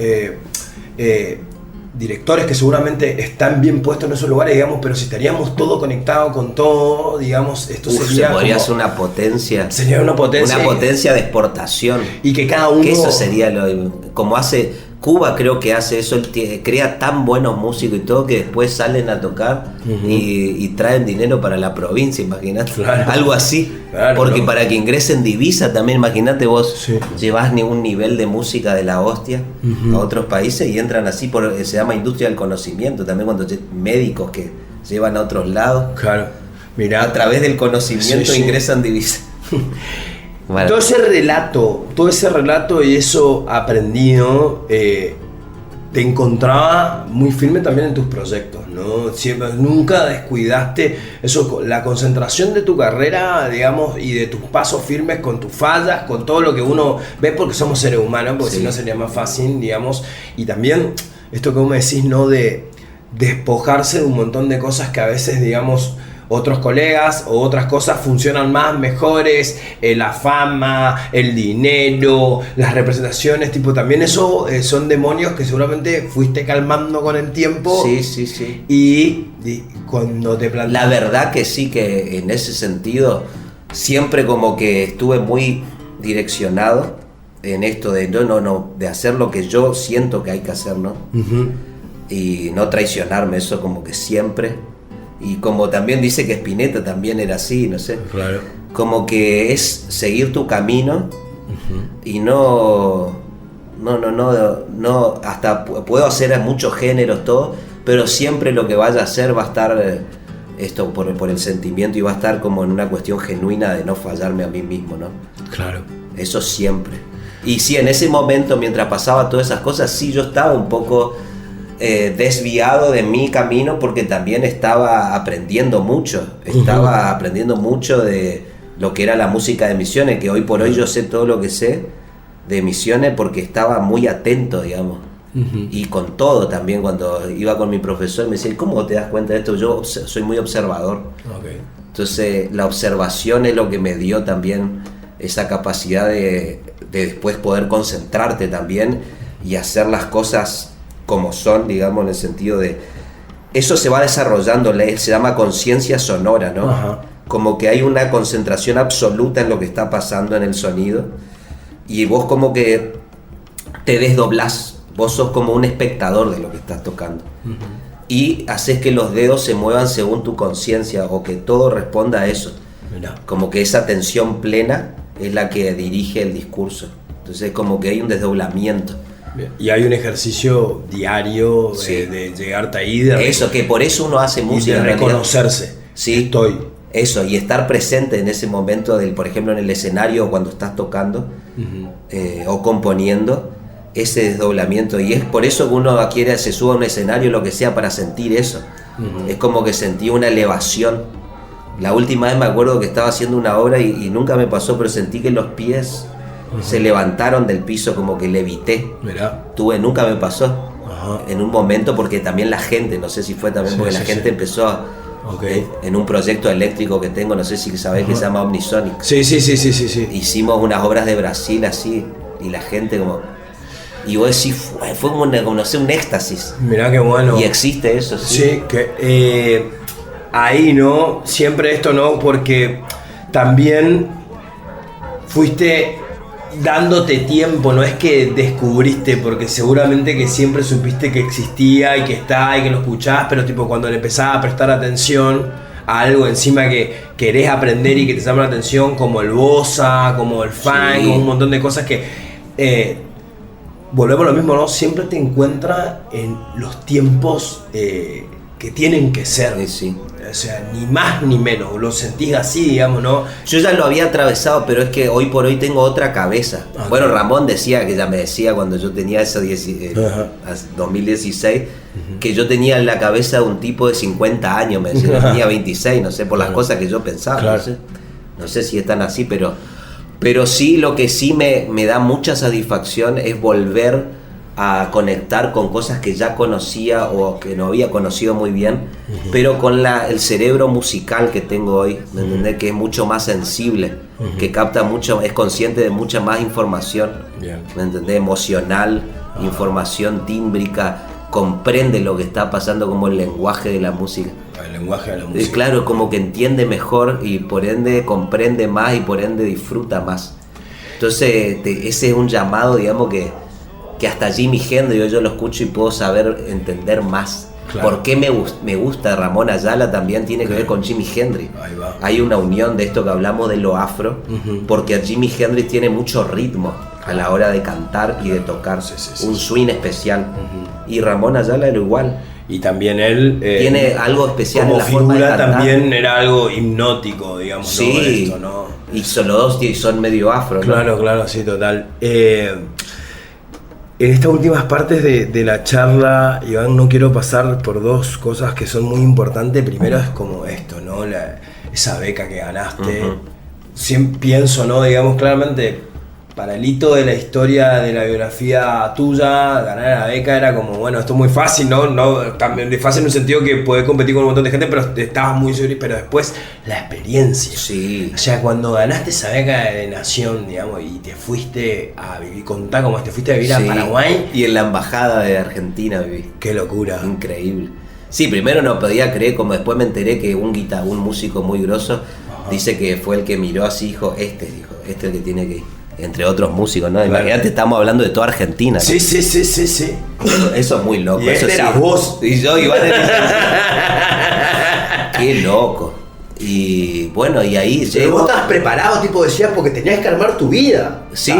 directores que seguramente están bien puestos en esos lugares, digamos, pero si estaríamos todo conectado con todo, digamos, esto sería podría ser una potencia. Sería una potencia. Una potencia de exportación. Y que cada uno... Que eso sería como hace Cuba, creo que hace eso, crea tan buenos músicos y todo, que después salen a tocar y traen dinero para la provincia, imagínate. Claro. Algo así. Claro, porque para que ingresen divisa también, imagínate vos, llevas un nivel de música de la hostia a otros países y entran así, se llama industria del conocimiento también, cuando médicos que llevan a otros lados. Claro. Mirá, a través del conocimiento ingresan divisa. Bueno. Todo ese relato y eso aprendido, te encontraba muy firme también en tus proyectos, ¿no? Siempre, nunca descuidaste eso, la concentración de tu carrera, digamos, y de tus pasos firmes con tus fallas, con todo lo que uno ve, porque somos seres humanos, porque si no sería más fácil, digamos. Y también esto que vos me decís, ¿no? De despojarse de un montón de cosas que a veces, digamos, otros colegas o otras cosas funcionan más, mejores, la fama, el dinero, las representaciones, tipo, también eso son demonios que seguramente fuiste calmando con el tiempo. Sí. Y cuando te planteas... La verdad que sí, que en ese sentido siempre como que estuve muy direccionado en esto de de hacer lo que yo siento que hay que hacer, ¿no? Uh-huh. Y no traicionarme, eso como que siempre. Y como también dice que Spinetta también era así, no sé. Claro. Como que es seguir tu camino. Uh-huh. Y no, hasta puedo hacer muchos géneros, todo, pero siempre lo que vaya a hacer va a estar esto por el sentimiento y va a estar como en una cuestión genuina de no fallarme a mí mismo, ¿no? Claro. Eso siempre. Y sí, en ese momento, mientras pasaba todas esas cosas, sí, yo estaba un poco desviado de mi camino porque también estaba aprendiendo mucho. Estaba aprendiendo mucho de lo que era la música de Misiones, que hoy por hoy yo sé todo lo que sé de Misiones porque estaba muy atento, digamos. Y con todo también, cuando iba con mi profesor me decía, ¿cómo te das cuenta de esto? Yo soy muy observador. Okay. Entonces la observación es lo que me dio también esa capacidad de después poder concentrarte también y hacer las cosas como son, digamos, en el sentido de... Eso se va desarrollando, se llama conciencia sonora, ¿no? Ajá. Como que hay una concentración absoluta en lo que está pasando en el sonido y vos como que te desdoblás, vos sos como un espectador de lo que estás tocando. Uh-huh. Y haces que los dedos se muevan según tu conciencia o que todo responda a eso. Mirá. Como que esa atención plena es la que dirige el discurso. Entonces como que hay un desdoblamiento. Y hay un ejercicio diario de llegarte ahí. Eso, que por eso uno hace música. Y de reconocerse. Sí, estoy. Eso, y estar presente en ese momento, por ejemplo, en el escenario cuando estás tocando o componiendo, ese desdoblamiento. Y es por eso que uno se sube a un escenario, lo que sea, para sentir eso. Es como que sentí una elevación. La última vez me acuerdo que estaba haciendo una obra y nunca me pasó, pero sentí que los pies se levantaron del piso, como que levité. Mirá. Nunca me pasó. Ajá. En un momento, porque también la gente, no sé si fue también porque la gente empezó en un proyecto eléctrico que tengo, no sé si sabés, que se llama Omnisonic. Sí. Hicimos unas obras de Brasil así, y la gente como... Y vos decís, fue como no sé, un éxtasis. Mirá qué bueno. Y existe eso, sí. Sí, que ahí, ¿no? Siempre esto, ¿no? Porque también fuiste dándote tiempo, no es que descubriste, porque seguramente que siempre supiste que existía y que está y que lo escuchás, pero tipo cuando le empezás a prestar atención a algo encima que querés aprender y que te llama la atención, como el bossa, como el funk, como un montón de cosas que volvemos a lo mismo, ¿no? Siempre te encuentras en los tiempos que tienen que ser. Sí. O sea, ni más ni menos, lo sentís así, digamos, ¿no? Yo ya lo había atravesado, pero es que hoy por hoy tengo otra cabeza. Okay. Bueno, Ramón me decía cuando yo tenía ese 2016, que yo tenía en la cabeza de un tipo de 50 años, me decía, tenía 26, no sé, por las cosas que yo pensaba. Claro. No sé si están así, pero sí, lo que sí me da mucha satisfacción es volver a conectar con cosas que ya conocía o que no había conocido muy bien, pero con el cerebro musical que tengo hoy, ¿me entendés? Que es mucho más sensible, que capta mucho, es consciente de mucha más información, ¿me entendés? Emocional, información tímbrica, comprende lo que está pasando como el lenguaje de la música. El lenguaje de la música. Claro, como que entiende mejor y por ende comprende más y por ende disfruta más. Entonces ese es un llamado, digamos, que hasta Jimi Hendrix yo lo escucho y puedo entender más. Claro. ¿Por qué me gusta Ramón Ayala? También tiene que ver con Jimi Hendrix. Ahí va. Hay una unión de esto que hablamos de lo afro, porque Jimi Hendrix tiene mucho ritmo a la hora de cantar y de tocar, un swing especial. Y Ramón Ayala era igual. Y también él tiene algo especial como en la forma de cantar. También era algo hipnótico, digamos. Sí, ¿no? Esto, ¿no? Y son los dos son medio afro, claro, ¿no? Claro, sí, total. En estas últimas partes de la charla, Iván, no quiero pasar por dos cosas que son muy importantes. Primero es como esto, ¿no? Esa beca que ganaste. Siempre pienso, ¿no? Digamos, claramente para el hito de la historia de la biografía tuya, ganar la beca era como, bueno, esto es muy fácil, ¿no? También es fácil en un sentido que podés competir con un montón de gente, pero estabas muy seguro, pero después la experiencia. Sí. O sea, cuando ganaste esa beca de Nación, digamos, y te fuiste a vivir, contá cómo te fuiste a vivir a Paraguay. Y en la embajada de Argentina viví. Qué locura. Increíble. Sí, primero no podía creer, como después me enteré que un músico muy grosso dice que fue el que miró así, dijo, este es el que tiene que ir. Entre otros músicos, ¿no? Imagínate, estamos hablando de toda Argentina, ¿no? Sí. Eso es muy loco. Y eso eras vos. Y yo igual. Qué loco. Y bueno, y ahí Pero vos estabas preparado, tipo decías, porque tenías que armar tu vida. Sí.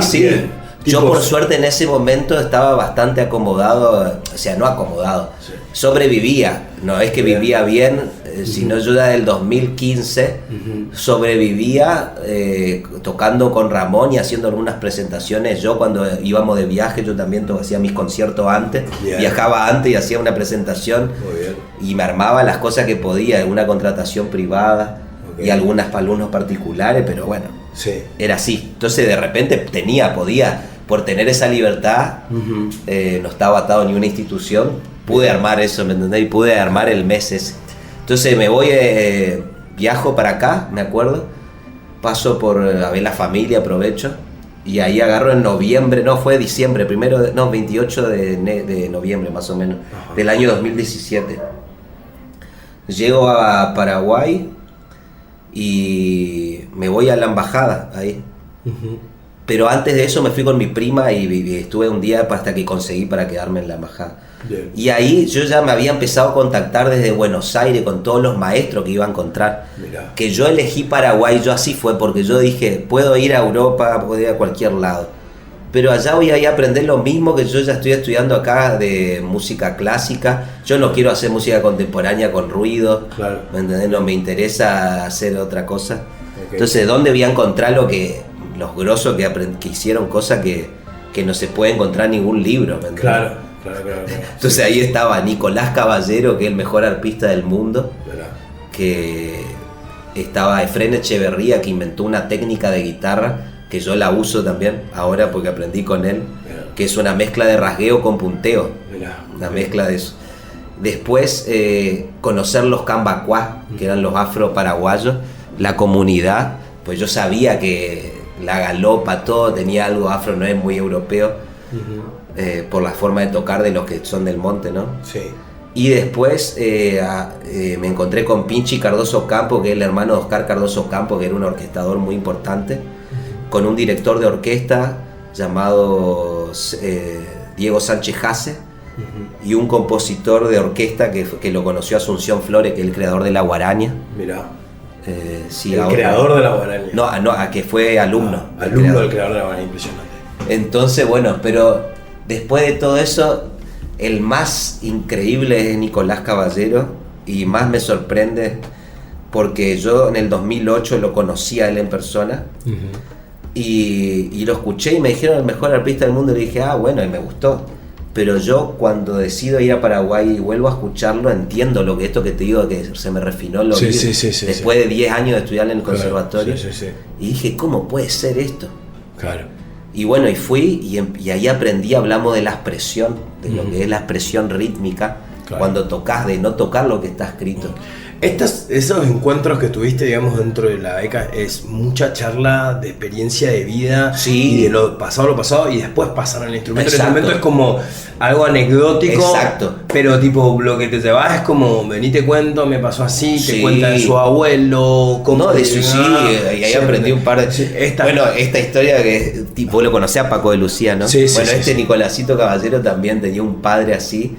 Tipo, Yo por suerte en ese momento estaba bastante acomodado, o sea, no acomodado, sobrevivía, no es que vivía bien, sino yo ya del 2015 sobrevivía tocando con Ramón y haciendo algunas presentaciones. Yo cuando íbamos de viaje, yo también hacía mis conciertos antes, viajaba antes y hacía una presentación y me armaba las cosas que podía, una contratación privada y algunas para alumnos particulares, pero bueno. Sí. Era así. Entonces de repente podía, por tener esa libertad, no estaba atado a ninguna institución, pude armar eso, ¿me entendés? Y pude armar el mes ese. Entonces me voy, viajo para acá, me acuerdo, paso por a ver la familia, aprovecho, y ahí agarro en noviembre, no, fue diciembre, 28 de noviembre más o menos, del año 2017. Llego a Paraguay y me voy a la embajada ahí. Pero antes de eso me fui con mi prima y estuve un día hasta que conseguí para quedarme en la embajada. Bien. Y ahí yo ya me había empezado a contactar desde Buenos Aires con todos los maestros que iba a encontrar. Mirá. Que yo elegí Paraguay, yo así fue, porque yo dije, puedo ir a Europa, puedo ir a cualquier lado. Pero allá voy a ir a aprender lo mismo que yo ya estoy estudiando acá de música clásica. Yo no quiero hacer música contemporánea con ruido, Claro. ¿me entendés? No me interesa hacer otra cosa. Okay. Entonces, ¿dónde voy a encontrar los grosos que hicieron cosas que no se puede encontrar en ningún libro? ¿Me entendés? Claro. Entonces ahí estaba Nicolás Caballero, que es el mejor arpista del mundo, ¿Verdad? que estaba Efrén Echeverría, que inventó una técnica de guitarra que yo la uso también ahora porque aprendí con él, que es una mezcla de rasgueo con punteo, una mezcla de eso. Después conocer los cambacuá, que eran los afro-paraguayos, la comunidad, pues yo sabía que la galopa, todo tenía algo afro, no es muy europeo, por la forma de tocar de los que son del monte, ¿no? Sí. Y después me encontré con Pinchi Cardoso Campo, que es el hermano de Oscar Cardoso Campo, que era un orquestador muy importante, con un director de orquesta llamado Diego Sánchez Jase, y un compositor de orquesta que lo conoció Asunción Flores, que es el creador de La Guaraña. Mirá. Sí, el ahora, creador de La Guaraña. No, que fue alumno. Alumno del creador de La Guaraña, impresionante. Entonces, bueno, pero después de todo eso, el más increíble es Nicolás Caballero, y más me sorprende porque yo en el 2008 lo conocí a él en persona, y lo escuché y me dijeron el mejor arpista del mundo, y le dije, bueno, y me gustó. Pero yo cuando decido ir a Paraguay y vuelvo a escucharlo, entiendo lo que esto que te digo, que se me refinó lo oído. Después de 10 años de estudiar en el conservatorio. Y dije, ¿cómo puede ser esto? Claro. Y bueno, y fui y ahí aprendí, hablamos de la expresión, de lo que es la expresión rítmica, cuando tocas, de no tocar lo que está escrito. Esos encuentros que tuviste, digamos, dentro de la beca, es mucha charla de experiencia de vida, y de lo pasado, y después pasar al instrumento. Exacto. El instrumento es como algo anecdótico, Exacto. Pero tipo lo que te llevas es como, vení te cuento, me pasó así, te cuenta de su abuelo, cómo... No, de su y ahí aprendí un par de... Bueno, esta historia que tipo lo conocía a Paco de Lucía, ¿no? Nicolásito Caballero también tenía un padre así.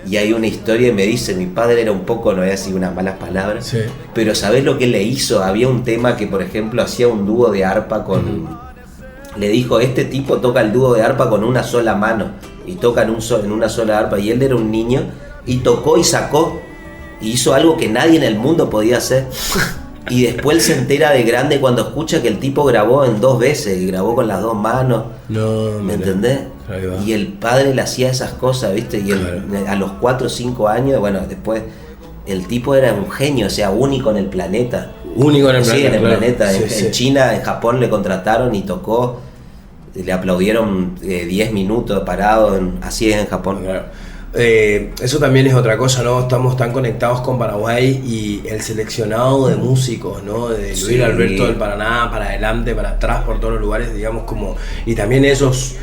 Y hay una historia y me dice, mi padre era un poco, no voy a decir unas malas palabras, pero ¿sabés lo que le hizo? Había un tema que, por ejemplo, hacía un dúo de arpa con... Le dijo, este tipo toca el dúo de arpa con una sola mano, y toca en una sola arpa, y él era un niño, y tocó y sacó, y hizo algo que nadie en el mundo podía hacer. Y después él se entera de grande cuando escucha que el tipo grabó en 2 veces, y grabó con las 2 manos. No, ¿me entendés? Y el padre le hacía esas cosas, ¿viste? Y a los 4 o 5 años, bueno, después el tipo era un genio, o sea, único en el planeta. Único en el planeta. Sí, en el planeta. En China, en Japón le contrataron y tocó le aplaudieron 10 minutos parado, así es en Japón. Claro. Eso también es otra cosa, ¿no? Estamos tan conectados con Paraguay y el seleccionado de músicos, ¿no? De Luis Sí. Alberto del Paraná, para adelante, para atrás, por todos los lugares, digamos, como... Y también esos,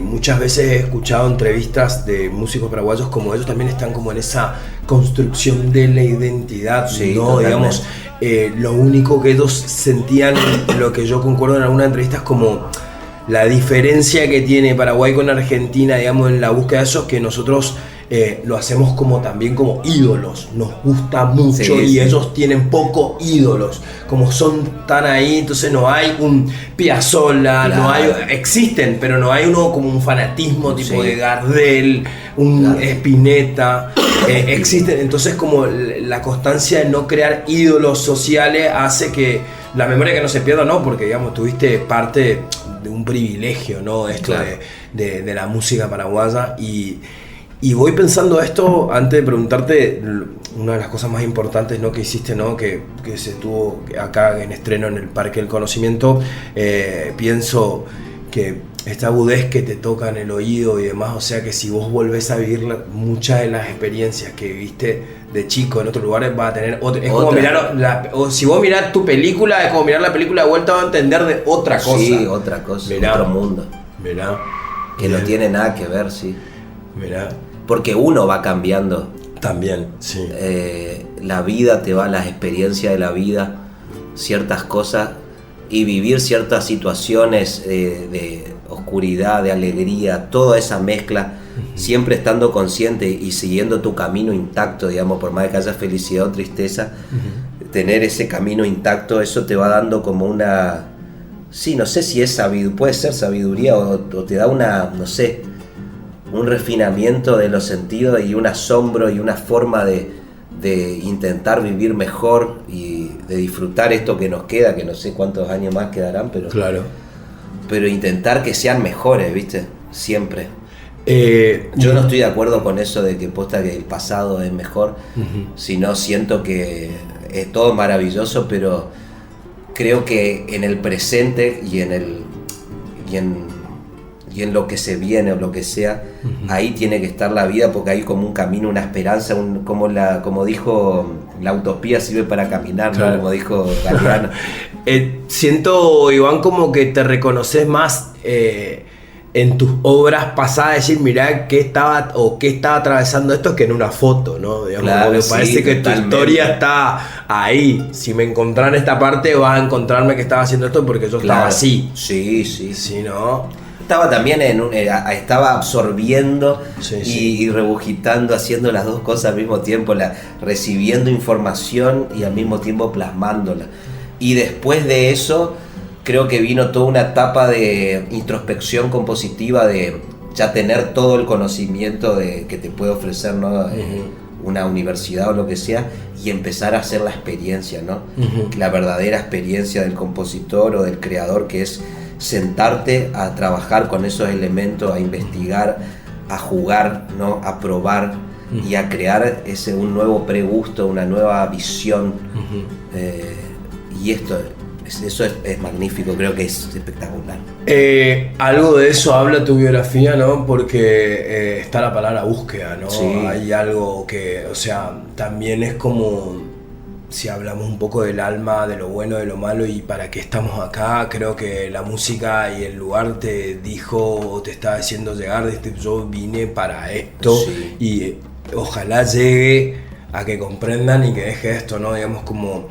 muchas veces he escuchado entrevistas de músicos paraguayos como ellos también están como en esa construcción de la identidad, Sí, ¿no? totalmente. Digamos, lo único que ellos sentían, lo que yo concuerdo en algunas entrevistas, como... La diferencia que tiene Paraguay con Argentina, digamos, en la búsqueda de eso, que nosotros lo hacemos como también como ídolos. Nos gusta mucho Sí, y sí. ellos tienen poco ídolos. Como son tan ahí, entonces no hay un Piazzolla, Claro. no hay, existen, pero no hay uno como un fanatismo tipo Sí. de Gardel, un Claro. Spinetta. Existen, entonces como la constancia de no crear ídolos sociales hace que la memoria que no se pierda, ¿no? Porque digamos, tuviste parte de un privilegio, ¿no? Esto Claro. de la música paraguaya y voy pensando esto antes de preguntarte una de las cosas más importantes, ¿no? Que hiciste, ¿no? Que se tuvo acá en estreno en el Parque del Conocimiento. Pienso que esta agudez que te toca en el oído y demás, o sea que si vos volvés a vivir muchas de las experiencias que viviste de chico en otros lugares, vas a tener otra. Es como Otra. mirar, o si vos mirás tu película, es como mirar la película de vuelta, vas a entender de otra cosa. Sí, otra cosa, Mirá. otro mundo. Mirá. Que no tiene nada que ver, sí. Mirá. Porque uno va cambiando. También, sí. La vida te va, las experiencias de la vida, ciertas cosas y vivir ciertas situaciones de oscuridad, de alegría, toda esa mezcla, siempre estando consciente y siguiendo tu camino intacto, digamos, por más que haya felicidad o tristeza, tener ese camino intacto, eso te va dando como una, sí, no sé si es sabiduría, puede ser sabiduría o te da una, no sé, un refinamiento de los sentidos y un asombro y una forma de intentar vivir mejor y de disfrutar esto que nos queda, que no sé cuántos años más quedarán, Claro. pero intentar que sean mejores, ¿viste? Siempre. Eh, Yo no estoy de acuerdo con eso de que posta que el pasado es mejor, sino siento que es todo maravilloso, pero creo que en el presente y en lo que se viene o lo que sea, ahí tiene que estar la vida, porque hay como un camino, una esperanza, como dijo, la utopía sirve para caminar, Claro. ¿no? Como dijo Galeano. Siento, Iván, como que te reconoces más en tus obras pasadas, decir, mirá qué estaba atravesando esto, que en una foto, ¿no? Digamos, Claro, porque sí, parece que totalmente. tu historia está ahí. Si me encontrás en esta parte, vas a encontrarme que estaba haciendo esto porque yo estaba Claro. así. Sí, sí. Si no, Estaba también estaba absorbiendo Sí, y, sí. y regurgitando, haciendo las dos cosas al mismo tiempo, recibiendo información y al mismo tiempo plasmándola. Y después de eso, creo que vino toda una etapa de introspección compositiva, de ya tener todo el conocimiento que te puede ofrecer, ¿no? Una universidad o lo que sea, y empezar a hacer la experiencia, ¿no? La verdadera experiencia del compositor o del creador, que es sentarte a trabajar con esos elementos, a investigar, a jugar, ¿no? A probar y a crear un nuevo pregusto, una nueva visión. Y eso es magnífico, creo que es espectacular. Algo de eso habla tu biografía, ¿no? Porque está la palabra búsqueda, ¿no? Sí. Hay algo que, o sea, también es como, si hablamos un poco del alma, de lo bueno, de lo malo y para qué estamos acá, creo que la música y el lugar te dijo o te está haciendo llegar, yo vine para esto. Sí. Y ojalá llegue a que comprendan y que deje esto, ¿no? Digamos, como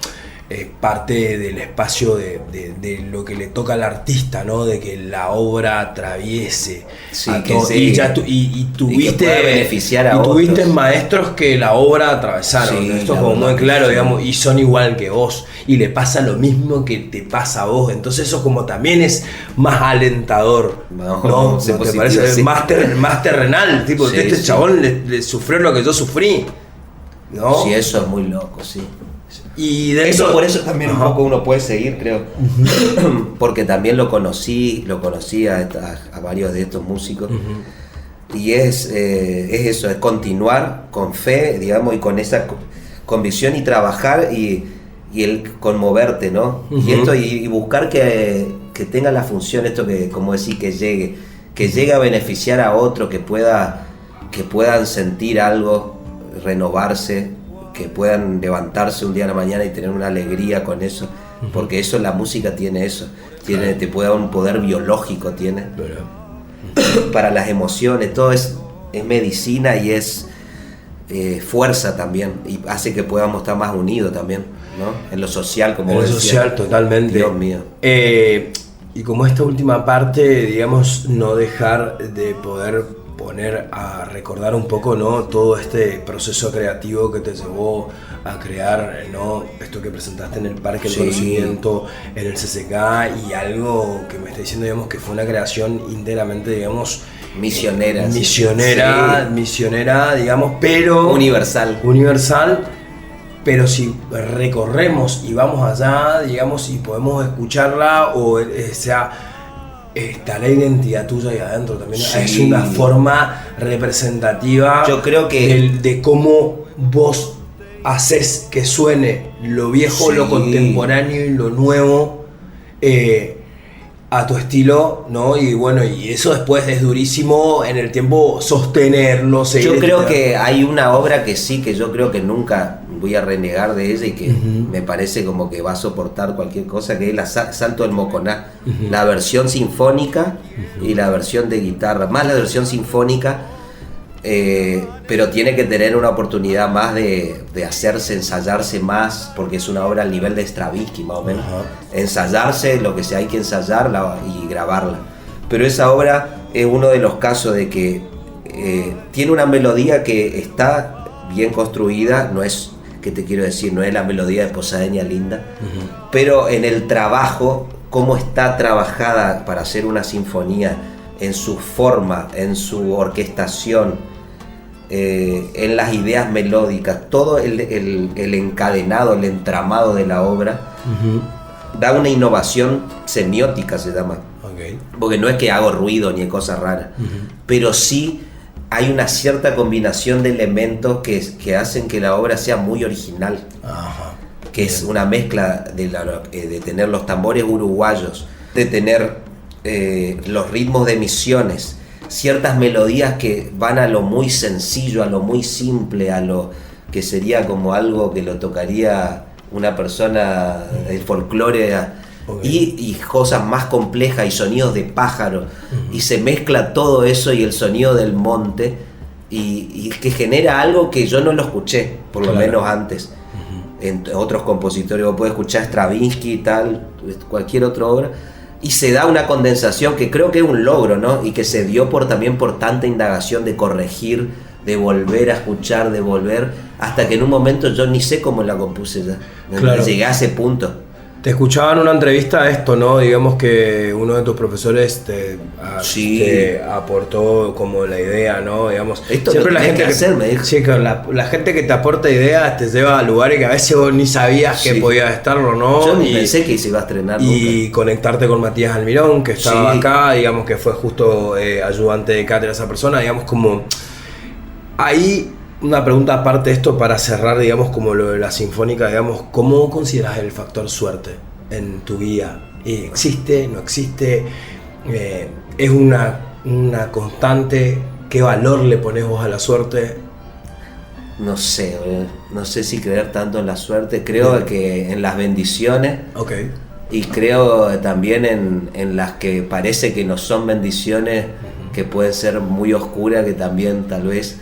parte del espacio de lo que le toca al artista, ¿no? De que la obra atraviese Sí, a que todo. sí. Y ya y tuviste, pueda beneficiar a y tuviste otros. maestros que la obra atravesaron, Sí, ¿no? Esto es la como muy verdad que claro, sí. digamos, y son igual que vos, y le pasa lo mismo que te pasa a vos, entonces eso como también es más alentador, No, ¿no? sé ¿No te positivo, parece? sí. Más terrenal, tipo, Sí, este sí. chabón le sufrió lo que yo sufrí, ¿no? Sí, eso es muy loco, sí. Y de Eso por eso también un Ajá. poco uno puede seguir, creo. Porque también lo conocí a varios de estos músicos. Y es eso, es continuar con fe, digamos, y con esa convicción y trabajar y el conmoverte, ¿no? Y esto y buscar que tenga la función, esto que, como decir, que llegue a beneficiar a otro, que puedan sentir algo, renovarse, que puedan levantarse un día a la mañana y tener una alegría con eso, porque eso, la música tiene eso, te puede dar un poder biológico, tiene para las emociones, todo es medicina y es fuerza también, y hace que podamos estar más unidos también, ¿no? En lo social, como en vos lo decías. social, totalmente. Dios mío. Y como esta última parte, digamos, no dejar de poder poner a recordar un poco, ¿no? Todo este proceso creativo que te llevó a crear, ¿no? Esto que presentaste en el Parque del Conocimiento, en el CCK, y algo que me está diciendo, digamos, que fue una creación íntegramente, digamos, Misionera, digamos, pero universal, pero si recorremos y vamos allá, digamos, y podemos escucharla, o sea, está la identidad tuya ahí adentro también. Sí. Es una forma representativa, yo creo que de cómo vos haces que suene lo viejo, Sí. lo contemporáneo y lo nuevo a tu estilo, ¿no? Y bueno, y eso después es durísimo en el tiempo sostenerlo, seguir. Yo creo que hay una obra que sí, que yo creo que nunca voy a renegar de ella y que me parece como que va a soportar cualquier cosa, que es la Salto del Moconá, la versión sinfónica y la versión de guitarra, más la versión sinfónica, pero tiene que tener una oportunidad más de hacerse, ensayarse más, porque es una obra al nivel de Stravinsky más o menos. Ensayarse lo que sea, hay que ensayarla y grabarla, pero esa obra es uno de los casos de que tiene una melodía que está bien construida, no es, que te quiero decir, no es la melodía de Posadeña Linda, pero en el trabajo, cómo está trabajada para hacer una sinfonía, en su forma, en su orquestación, en las ideas melódicas, todo el encadenado, el entramado de la obra, da una innovación semiótica, se llama. Porque no es que hago ruido ni cosas raras, pero sí hay una cierta combinación de elementos que hacen que la obra sea muy original. Que es una mezcla de tener los tambores uruguayos, de tener los ritmos de Misiones, ciertas melodías que van a lo muy sencillo, a lo muy simple, a lo que sería como algo que lo tocaría una persona del folclore, y cosas más complejas y sonidos de pájaro, y se mezcla todo eso y el sonido del monte, y que genera algo que yo no lo escuché, por lo menos antes. En otros compositores, vos podés escuchar Stravinsky y tal, cualquier otra obra, y se da una condensación que creo que es un logro, ¿no? Y que se dio también por tanta indagación de corregir, de volver a escuchar, de volver, hasta que en un momento yo ni sé cómo la compuse ya. Claro. Llegué a ese punto. Te escuchaba en una entrevista esto, ¿no? Digamos que uno de tus profesores te aportó como la idea, ¿no? Digamos, esto siempre lo la gente que hacer, me dijo. Sí, la gente que te aporta ideas te lleva a lugares que a veces vos ni sabías que podía estarlo, ¿no? Yo ni pensé que se iba a estrenar y nunca. Conectarte con Matías Almirón, que estaba Sí. acá, digamos que fue justo ayudante de cátedra esa persona, digamos como ahí. Una pregunta aparte de esto para cerrar, digamos, como lo de la sinfónica, digamos, ¿cómo consideras el factor suerte en tu vida? ¿Existe? ¿No existe? ¿Es una constante? ¿Qué valor le pones vos a la suerte? No sé si creer tanto en la suerte, creo que en las bendiciones. Okay. Y creo también en las que parece que no son bendiciones, que pueden ser muy oscuras, que también tal vez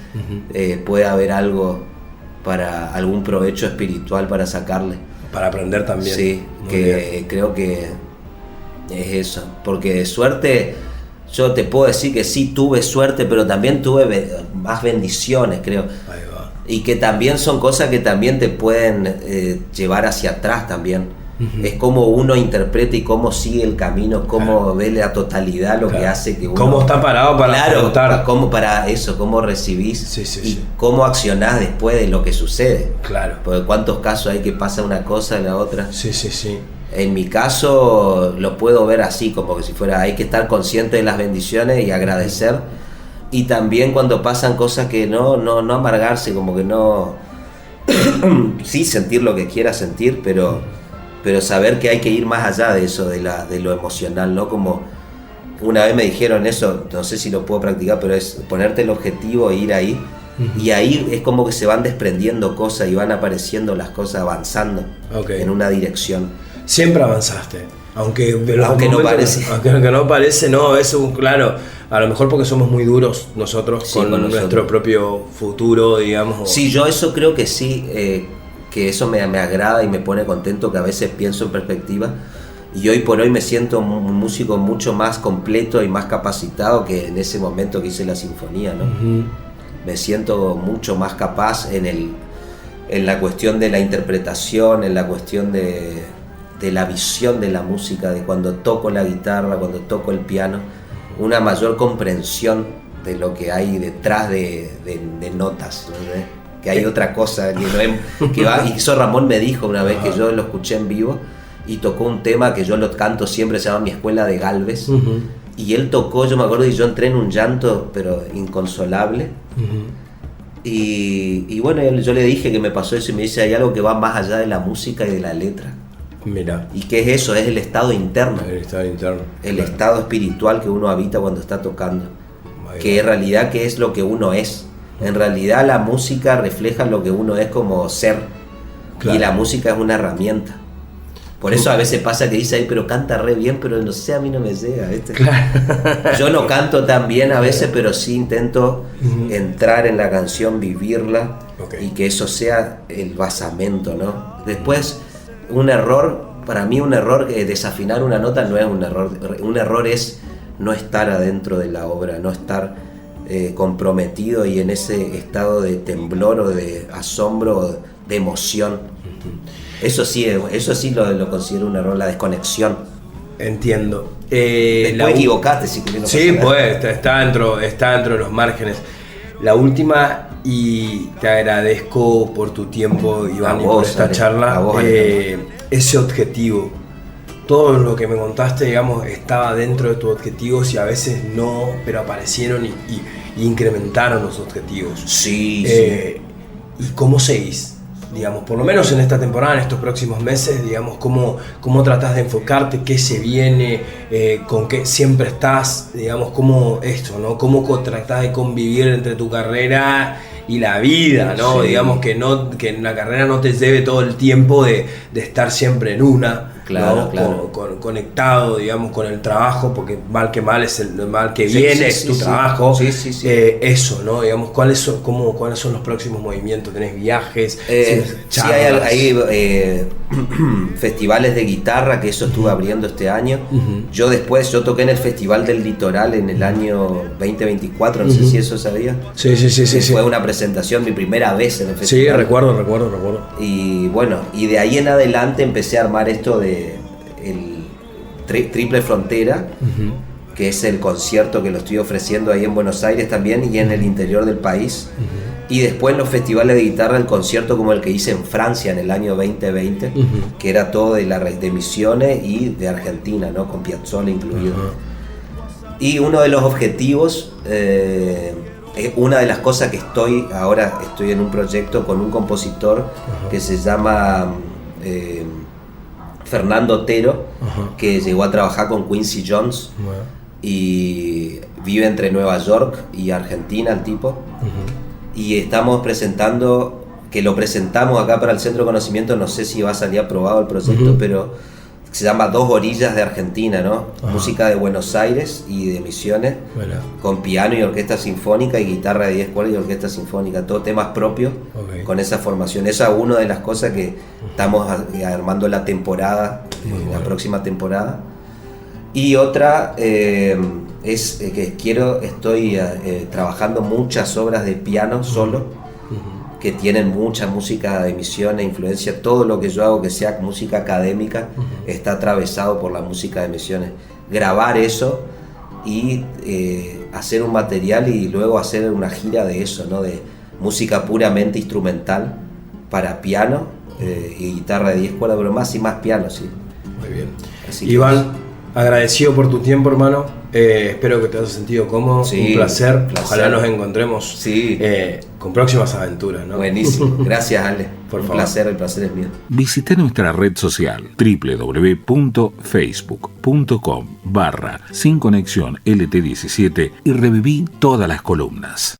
puede haber algo para algún provecho espiritual para sacarle. Para aprender también. Sí, Muy que bien. creo que es eso. Porque de suerte, yo te puedo decir que sí tuve suerte, pero también tuve más bendiciones, creo. Ahí va. Y que también son cosas que también te pueden llevar hacia atrás también. Es como uno interpreta y cómo sigue el camino, cómo ve la totalidad, lo que hace que uno... ¿Cómo está parado para afrontar? Cómo para eso, cómo recibís y sí. cómo accionás después de lo que sucede. Claro. Porque cuántos casos hay que pasa una cosa y la otra. Sí. En mi caso lo puedo ver así, como que si fuera, hay que estar consciente de las bendiciones y agradecer. Y también cuando pasan cosas que no amargarse, como que no... sí sentir lo que quieras sentir, pero pero saber que hay que ir más allá de eso, de lo emocional, ¿no? Como una vez me dijeron eso, no sé si lo puedo practicar, pero es ponerte el objetivo e ir ahí. Y ahí es como que se van desprendiendo cosas y van apareciendo las cosas avanzando en una dirección. Siempre avanzaste, aunque no parece. Aunque no parece, no, eso claro, a lo mejor porque somos muy duros nosotros con nuestro propio futuro, digamos. Sí, yo eso creo que sí, que eso me agrada y me pone contento, que a veces pienso en perspectiva. Y hoy por hoy me siento un músico mucho más completo y más capacitado que en ese momento que hice la sinfonía, ¿no? Me siento mucho más capaz en la cuestión de la interpretación, en la cuestión de la visión de la música, de cuando toco la guitarra, cuando toco el piano, una mayor comprensión de lo que hay detrás de notas, ¿no? Que hay otra cosa que no es, que va, y eso Ramón me dijo una vez que yo lo escuché en vivo y tocó un tema que yo lo canto siempre, se llama Mi Escuela de Galvez. Y él tocó, yo me acuerdo, y yo entré en un llanto, pero inconsolable. Y bueno, yo le dije que me pasó eso y me dice, hay algo que va más allá de la música y de la letra. Mira. ¿Y qué es eso? Es el estado interno. El estado interno. El estado espiritual que uno habita cuando está tocando. Que en realidad, ¿qué es lo que uno es? En realidad la música refleja lo que uno es como ser. Claro. Y la música es una herramienta. Por eso a veces pasa que dice, pero canta re bien, pero no sé, a mí no me llega, ¿viste? Claro. Yo no canto tan bien a veces, pero sí intento entrar en la canción, vivirla, y que eso sea el basamento, ¿no? Después, un error, para mí un error, desafinar una nota no es un error. Un error es no estar adentro de la obra, no estar comprometido y en ese estado de temblor o de asombro o de emoción. Eso sí lo considero un error, la desconexión. Entiendo. Después equivocaste si querés. Sí, pues está dentro de los márgenes. La última, y te agradezco por tu tiempo, Iván, y por esta charla. Ese objetivo, todo lo que me contaste, digamos, estaba dentro de tus objetivos y a veces no, pero aparecieron y incrementaron los objetivos. Sí. ¿Y cómo seguís? Digamos, por lo menos en esta temporada, en estos próximos meses, digamos, cómo tratás de enfocarte, qué se viene, con qué siempre estás, digamos, cómo esto, ¿no? Cómo tratás de convivir entre tu carrera y la vida, ¿no? Sí. Digamos que en la carrera no te lleve todo el tiempo de estar siempre en una. Claro, ¿no? Claro. Conectado, digamos, con el trabajo, porque mal que mal es el mal que viene, es tu trabajo. Sí. Eso, ¿no? Digamos, ¿cuáles son los próximos movimientos? ¿Tenés viajes? Hay festivales de guitarra, que eso estuve abriendo este año. Yo toqué en el Festival del Litoral en el año 2024, no sé si eso sabía. Sí. Fue una presentación, mi primera vez en el festival. Sí, recuerdo. Y bueno, y de ahí en adelante empecé a armar esto de el Triple Frontera, que es el concierto que lo estoy ofreciendo ahí en Buenos Aires también y en el interior del país. Y después en los festivales de guitarra, el concierto como el que hice en Francia en el año 2020, que era todo de Misiones y de Argentina, ¿no? Con Piazzolla incluido. Y uno de los objetivos, una de las cosas que ahora estoy en un proyecto con un compositor que se llama Fernando Otero, que llegó a trabajar con Quincy Jones y vive entre Nueva York y Argentina el tipo. Y estamos presentando, que lo presentamos acá para el Centro de Conocimiento, no sé si va a salir aprobado el proyecto, pero se llama Dos Orillas de Argentina, ¿no? Música de Buenos Aires y de Misiones, con piano y orquesta sinfónica y guitarra de 10 cuerdas y orquesta sinfónica, todo temas propios, con esa formación. Esa es una de las cosas que estamos armando la temporada, la próxima temporada. Y otra es que estoy trabajando muchas obras de piano solo, que tienen mucha música de Misiones, influencia. Todo lo que yo hago que sea música académica está atravesado por la música de Misiones. Grabar eso y hacer un material y luego hacer una gira de eso, ¿no? De música puramente instrumental para piano y guitarra de 10 cuerdas, pero más y más piano, sí. Muy bien. Iván, agradecido por tu tiempo, hermano. Espero que te hayas sentido cómodo. Sí, un placer. Ojalá nos encontremos con próximas aventuras, ¿no? Buenísimo. Gracias, Ale. Por Un favor. placer, el placer es mío. Visita nuestra red social www.facebook.com/Sin Conexión LT17 y reviví todas las columnas.